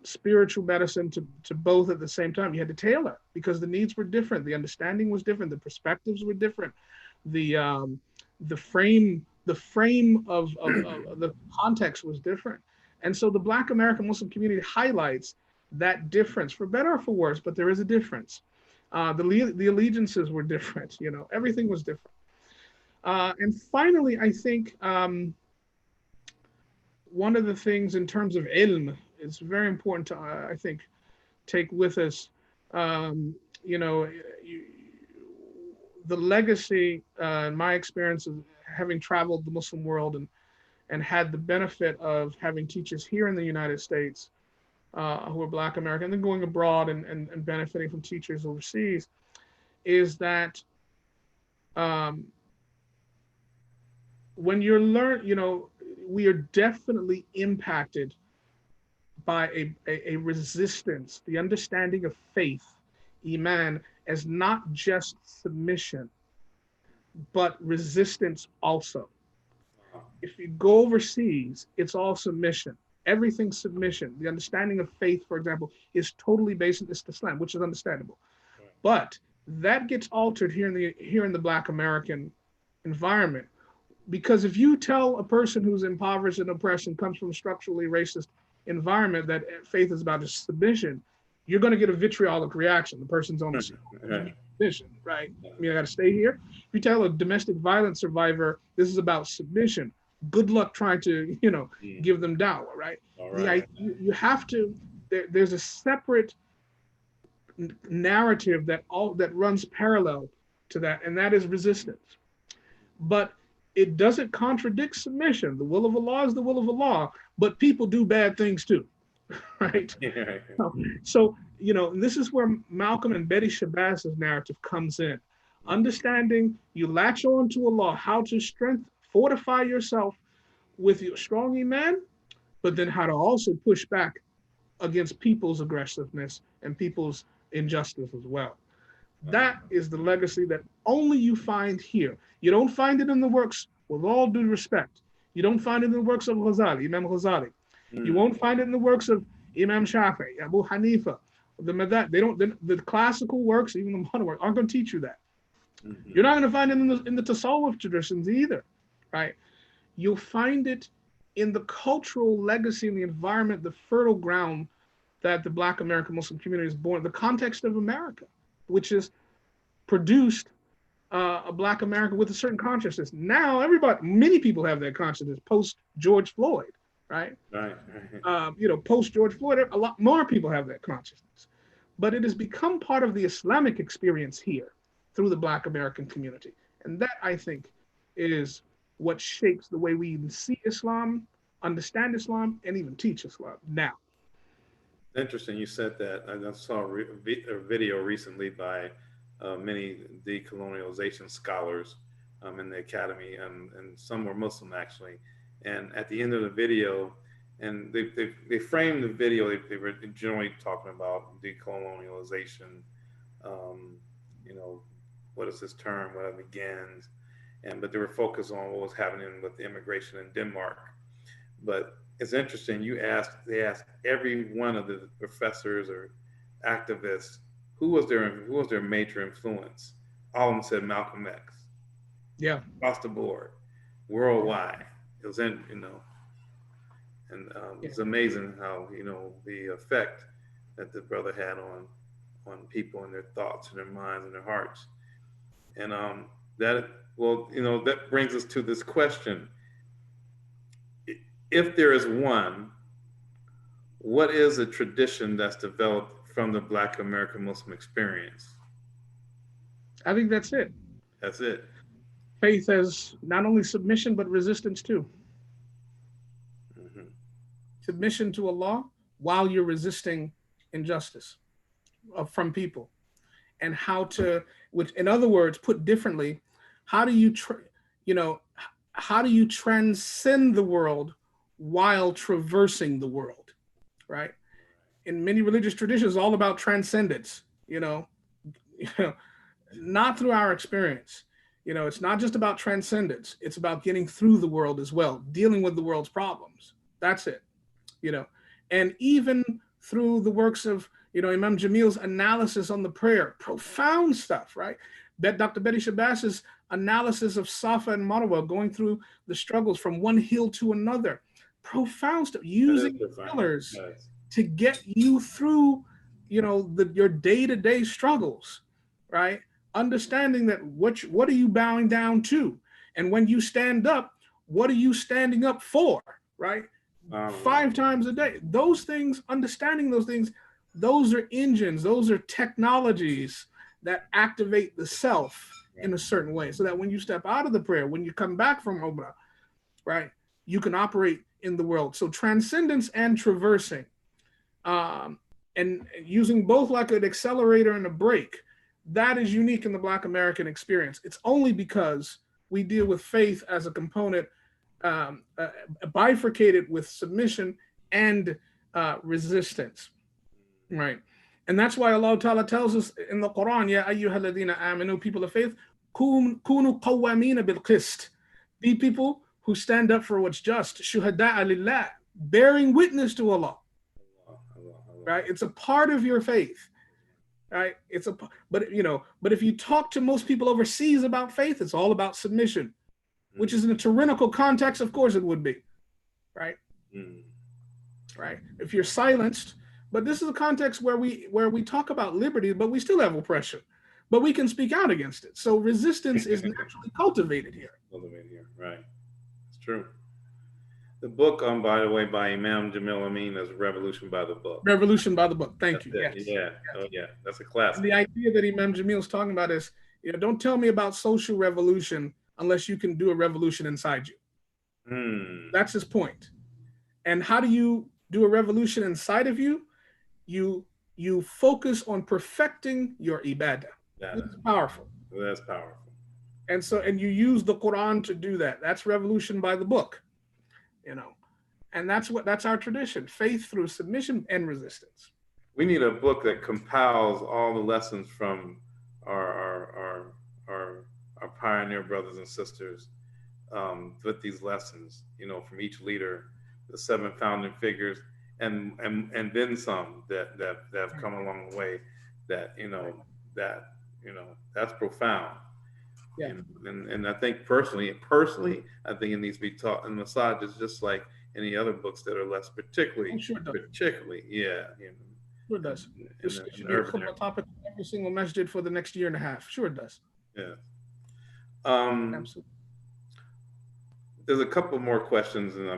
spiritual medicine to both at the same time. You had to tailor because the needs were different, the understanding was different, the perspectives were different, the frame of the context was different. And so the Black American Muslim community highlights that difference, for better or for worse, but there is a difference. The allegiances were different, everything was different. And finally, I think one of the things in terms of ilm is very important to, I think, take with us. The legacy, in my experience of having traveled the Muslim world and had the benefit of having teachers here in the United States who are Black American, and then going abroad and benefiting from teachers overseas, is that when we are definitely impacted by a resistance, the understanding of faith, Iman, as not just submission, but resistance also. If you go overseas, it's all submission. Everything's submission. The understanding of faith, for example, is totally based in Islam, which is understandable. But that gets altered here in the Black American environment. Because if you tell a person who's impoverished and oppressed and comes from a structurally racist environment that faith is about just submission, you're going to get a vitriolic reaction. The person's on the submission, right? I mean, I got to stay here. If you tell a domestic violence survivor this is about submission, good luck trying to, give them dawah, right? You have to. There's a separate narrative that runs parallel to that, and that is resistance. But it doesn't contradict submission. The will of Allah is the will of Allah, but people do bad things too, right? So, this is where Malcolm and Betty Shabazz's narrative comes in. Understanding you latch on to Allah, how to fortify yourself with your strong iman, but then how to also push back against people's aggressiveness and people's injustice as well. That is the legacy that only you find here. You don't find it in the works, with all due respect. You don't find it in the works of Ghazali, Imam Ghazali. You won't find it in the works of Imam Shafi'i, Abu Hanifa. The classical works, even the modern works, aren't going to teach you that. You're not going to find it in the Tasawwuf traditions either, right? You'll find it in the cultural legacy and the environment, the fertile ground that the Black American Muslim community is born, the context of America, which is produced a Black America with a certain consciousness. Now, many people have that consciousness post George Floyd, right? Post George Floyd, a lot more people have that consciousness. But it has become part of the Islamic experience here through the Black American community. And that, I think, is what shapes the way we even see Islam, understand Islam, and even teach Islam now. Interesting you said that. I saw a video recently by many decolonialization scholars in the academy, and some were Muslim actually. And at the end of the video, and they framed the video, they were generally talking about decolonialization, what is this term, what it begins, but they were focused on what was happening with the immigration in Denmark. But it's interesting. They asked every one of the professors or activists who was their major influence. All of them said Malcolm X. Yeah, across the board, worldwide. It was and it's amazing how the effect that the brother had on people and their thoughts and their minds and their hearts. And that brings us to this question: if there is one, what is a tradition that's developed from the Black American Muslim experience? I think that's it. That's it. Faith as not only submission, but resistance too. Mm-hmm. Submission to Allah while you're resisting injustice from people. And how to, which in other words, put differently, how do you transcend the world while traversing the world, right? In many religious traditions, all about transcendence, not through our experience. It's not just about transcendence. It's about getting through the world as well, dealing with the world's problems. That's it, And even through the works of, Imam Jamil's analysis on the prayer, profound stuff, right? Dr. Betty Shabaz's analysis of Safa and Marwa, going through the struggles from one hill to another, profound stuff, using pillars to get you through, your day-to-day struggles, right? Understanding that what are you bowing down to? And when you stand up, what are you standing up for, right? 5 times a day. Those things, understanding those things, those are engines, those are technologies that activate the self in a certain way, so that when you step out of the prayer, when you come back from Umrah, right, you can operate in the world. So transcendence and traversing, and using both like an accelerator and a brake, that is unique in the Black American experience. It's only because we deal with faith as a component, bifurcated with submission and resistance, right? And that's why Allah Ta'ala tells us in the Quran, Ya ayyuha alladhina amanu, people of faith, kunu qawwamina bil qist, be people who stand up for what's just, shuhada'a lillah, bearing witness to Allah, right? It's a part of your faith. Right? But if you talk to most people overseas about faith, it's all about submission, which is in a tyrannical context, of course it would be, right? Right. If you're silenced, but this is a context where we talk about liberty, but we still have oppression, but we can speak out against it. So resistance is naturally cultivated here. Right? It's true. The book, by the way, by Imam Jamil Al-Amin is Revolution by the Book. Revolution by the Book. Thank you. Yes. Yeah. Yes. Oh, yeah. That's a classic. And the idea that Imam Jamil is talking about is, don't tell me about social revolution unless you can do a revolution inside you. That's his point. And how do you do a revolution inside of you? You focus on perfecting your ibadah. That's powerful. That's powerful. And you use the Quran to do that. That's revolution by the book. And that's our tradition: faith through submission and resistance. We need a book that compiles all the lessons from our pioneer brothers and sisters, with these lessons, from each leader, the 7 founding figures, and then some that have come along the way. That's profound. Yeah. And I think personally, I think it needs to be taught in massages just like any other books that are less particularly. Sure does. Yeah. Sure it does. It should be a topic in every single masjid for the next year and a half. Sure it does. Yeah. Absolutely. There's a couple more questions, and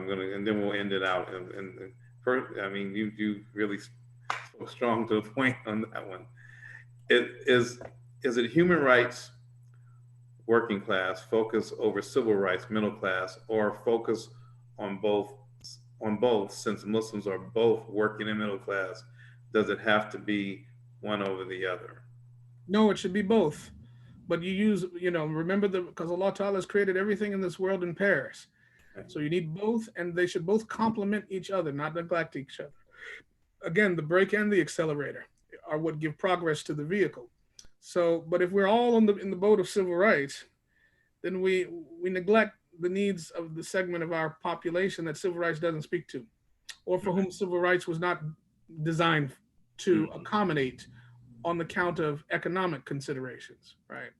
then we'll end it out. And first, you really spoke strong to the point on that one. Is it human rights, working class, focus over civil rights, middle class, or focus on both, since Muslims are both working in middle class? Does it have to be one over the other? No, it should be both. But you use, remember because Allah Ta'ala has created everything in this world in pairs. So you need both, and they should both complement each other, not neglect each other. Again, the brake and the accelerator are what give progress to the vehicle. So, but if we're all in the boat of civil rights, then we neglect the needs of the segment of our population that civil rights doesn't speak to, or for whom civil rights was not designed to accommodate on the count of economic considerations, right?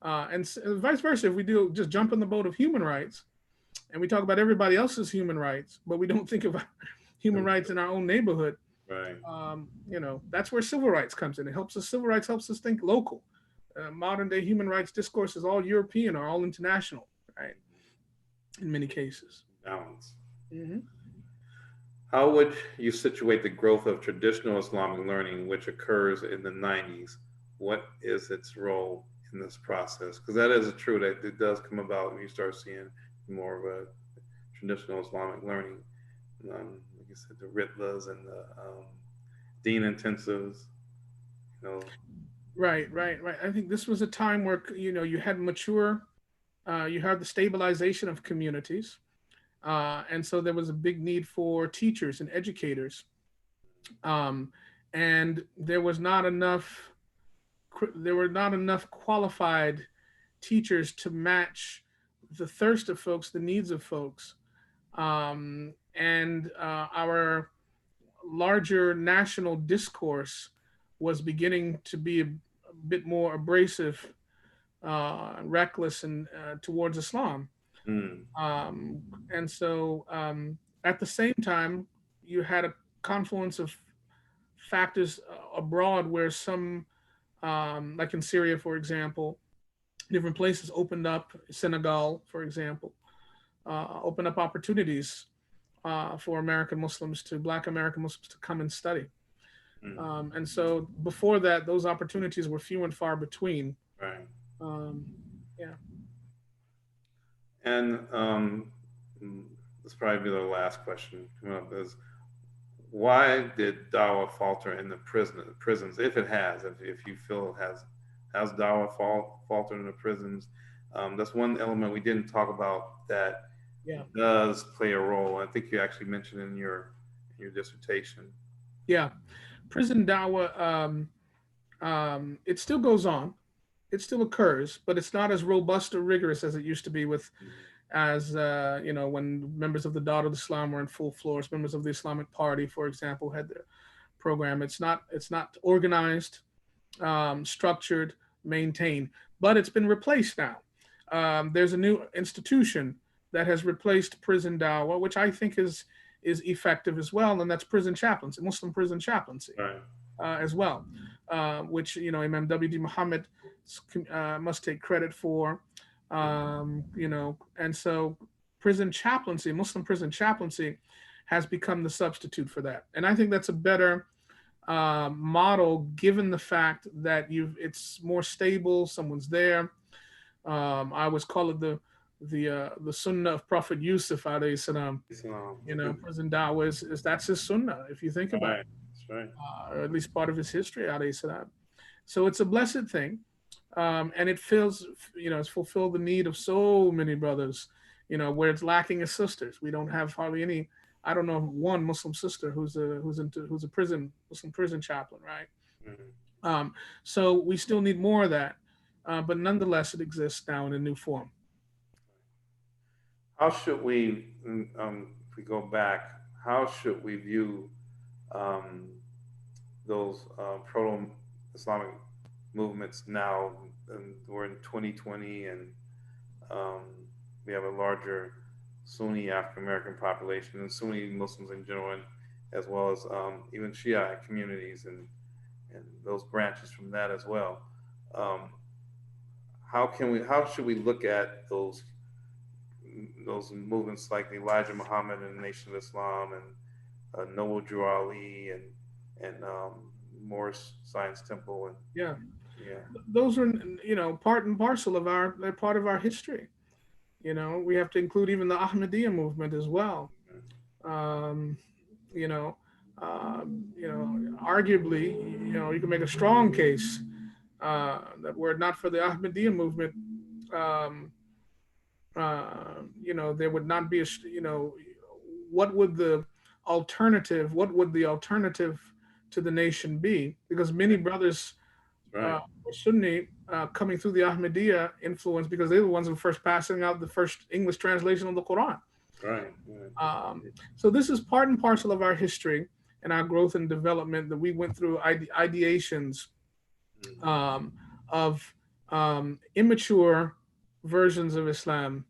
And vice versa, if we do just jump in the boat of human rights and we talk about everybody else's human rights, but we don't think about human rights in our own neighborhood, Right. That's where civil rights comes in. It helps us. Civil rights helps us think local. Modern day human rights discourse is all European or all international, right? In many cases. Balance. Mm-hmm. How would you situate the growth of traditional Islamic learning, which occurs in the 90s? What is its role in this process? Because that is true that it does come about when you start seeing more of a traditional Islamic learning. Like you said, the Ritlas and the Dean intensives, you know. Right. I think this was a time where you had mature, you had the stabilization of communities, and so there was a big need for teachers and educators, and there were not enough qualified teachers to match the thirst of folks, the needs of folks, and our larger national discourse was beginning to be a bit more abrasive, reckless, and towards Islam. Mm. And so, at the same time, you had a confluence of factors abroad where some, like in Syria, for example, different places opened up. Senegal, for example, opened up opportunities for American Muslims Black American Muslims to come and study. And so before that, those opportunities were few and far between. Right. Yeah. And this probably be the last question coming up is, why did Dawah falter in the prisons, if it has, if you feel it has Dawah faltered in the prisons? That's one element we didn't talk about that does play a role. I think you actually mentioned in your dissertation. Yeah, prison Dawah, it still goes on, it still occurs, but it's not as robust or rigorous as it used to be when members of the Dawah of Islam were in full force. Members of the Islamic Party, for example, had their program. It's not organized, structured, maintained, but it's been replaced now. There's a new institution that has replaced prison Dawah, which I think is effective as well, and that's prison chaplaincy, Muslim prison chaplaincy, as well, which Imam WD Muhammad must take credit for. And so prison chaplaincy, Muslim prison chaplaincy, has become the substitute for that, and I think that's a better model, given the fact that it's more stable. Someone's there. I always call it the sunnah of Prophet Yusuf alayhi salam. Prison Dawah is that's his sunnah, if you think about it. That's right. Or at least part of his history alayhi salam. So it's a blessed thing, and it it's fulfilled the need of so many brothers. Where it's lacking is sisters. We don't have hardly any. I don't know of one Muslim sister who's a Muslim prison chaplain, right? Mm-hmm. So we still need more of that, but nonetheless, it exists now in a new form. How should we, if we go back, how should we view those proto-Islamic movements now? And we're in 2020, and we have a larger Sunni African American population and Sunni Muslims in general, and as well as even Shia communities and those branches from that as well. How should we look at those movements like the Elijah Muhammad and the Nation of Islam, and Noble Drew Ali, and Morris Science Temple, and those are part and parcel of they're part of our history. We have to include even the Ahmadiyya movement as well. Arguably, you can make a strong case that were it not for the Ahmadiyya movement, there would not be what would the alternative to the nation be? Because many brothers Right. or Sunni coming through the Ahmadiyya influence, because they were the ones who were first passing out the first English translation of the Quran. Right. Right. So this is part and parcel of our history and our growth and development, that we went through ideations of immature versions of Islam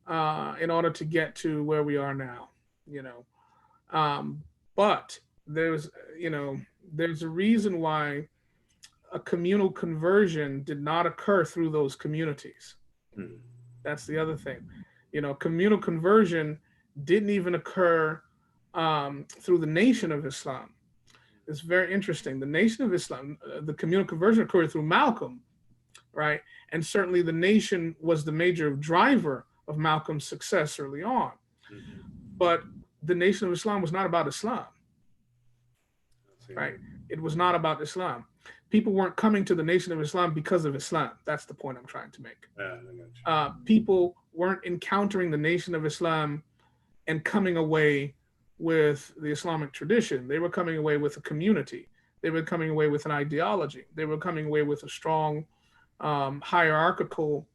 in order to get to where we are now, you know. But there's, there's a reason why a communal conversion did not occur through those communities. Mm. That's the other thing. Communal conversion didn't even occur through the Nation of Islam. It's very interesting. The Nation of Islam, the communal conversion occurred through Malcolm, right? And certainly the Nation was the major driver of Malcolm's success early on. Mm-hmm. But the Nation of Islam was not about Islam, right? It was not about Islam. People weren't coming to the Nation of Islam because of Islam. That's the point I'm trying to make. People weren't encountering the Nation of Islam and coming away with the Islamic tradition. They were coming away with a community. They were coming away with an ideology. They were coming away with a strong hierarchical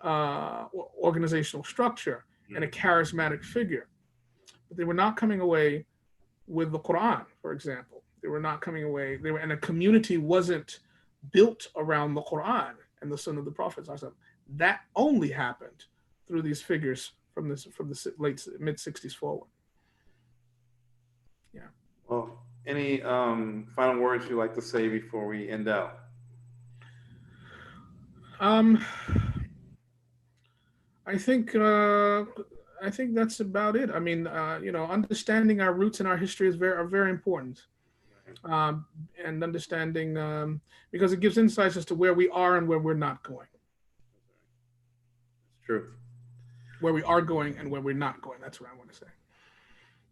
organizational structure and a charismatic figure. But they were not coming away with the Quran, for example. They were not coming away. And a community wasn't built around the Quran and the Sunnah of the Prophet. That only happened through these figures from the late mid 60s forward. Yeah. Well, any final words you'd like to say before we end out? I think that's about it. I mean, understanding our roots and our history are very important, and understanding because it gives insights as to where we are and where we're not going. It's true. Where we are going and where we're not going. That's what I want to say.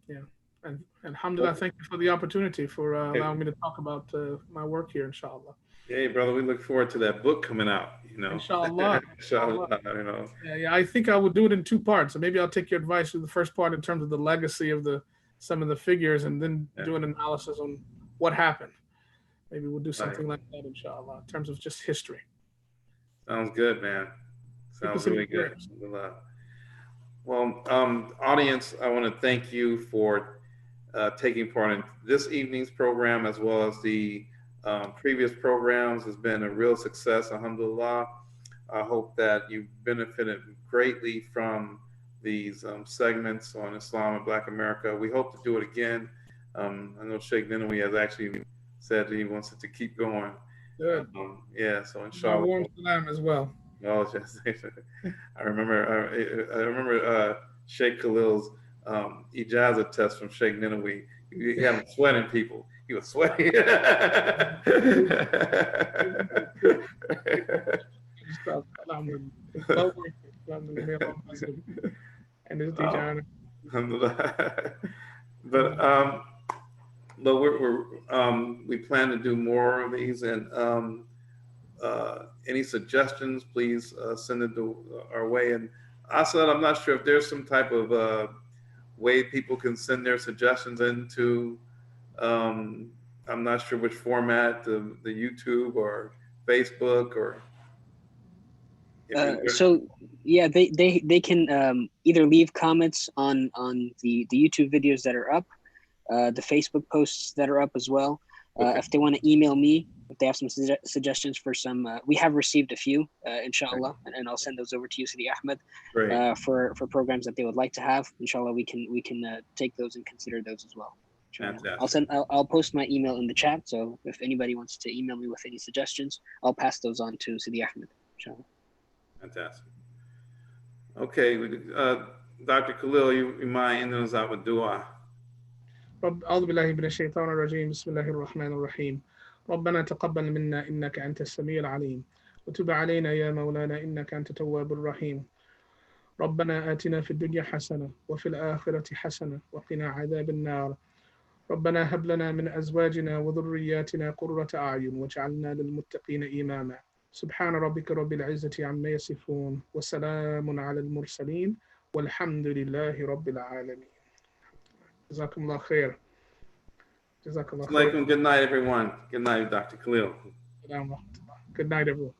Yeah. And alhamdulillah, thank you for the opportunity for allowing me to talk about my work here, inshallah. Hey, brother, we look forward to that book coming out, Inshallah. Inshallah, Yeah, I think I would do it in two parts. So maybe I'll take your advice for the first part in terms of the legacy of some of the figures, and then do an analysis on what happened. Maybe we'll do something like that, inshallah, in terms of just history. Sounds good, man. Sounds really good. Well, audience, I want to thank you for taking part in this evening's program, as well as the previous programs. Has been a real success, alhamdulillah. I hope that you benefited greatly from these segments on Islam and Black America. We hope to do it again. I know Sheikh Ninawi has actually said he wants it to keep going. Good. Yeah, so inshallah. Warm salam as well. Oh, I remember Sheikh Khalil's ijazah test from Sheikh Ninawi. He had him sweating people. He was sweating. And his teacher. But we plan to do more of these, and any suggestions, please send it our way. And Asad, I'm not sure if there's some type of way people can send their suggestions into. I'm not sure which format, the YouTube or Facebook or. So yeah, they can either leave comments on the YouTube videos that are up, the Facebook posts that are up as well. Okay. If they want to email me, if they have some suggestions for some, we have received a few, inshallah, and I'll send those over to you, Sidi Ahmed, for programs that they would like to have. Inshallah, we can take those and consider those as well. I'll post my email in the chat. So if anybody wants to email me with any suggestions, I'll pass those on to Sidi Ahmed, inshallah. Fantastic. Okay, Dr. Khalil, you mind ending us out with dua? أعوذ بالله من الشيطان الرجيم بسم الله الرحمن الرحيم ربنا تقبل منا إنك أنت السميع العليم وتب علينا يا مولانا إنك أنت التواب الرحيم ربنا آتنا في الدنيا حسنة وفي الآخرة حسنة وقنا عذاب النار ربنا هب لنا من أزواجنا وذرياتنا قرة أعين واجعلنا للمتقين إماما سبحان ربك رب العزة عما يصفون وسلام على المرسلين والحمد لله رب العالمين. Jazakumullah khair. Jazakumullah khair. Good night, everyone. Good night, Dr. Khalil. Good night, everyone.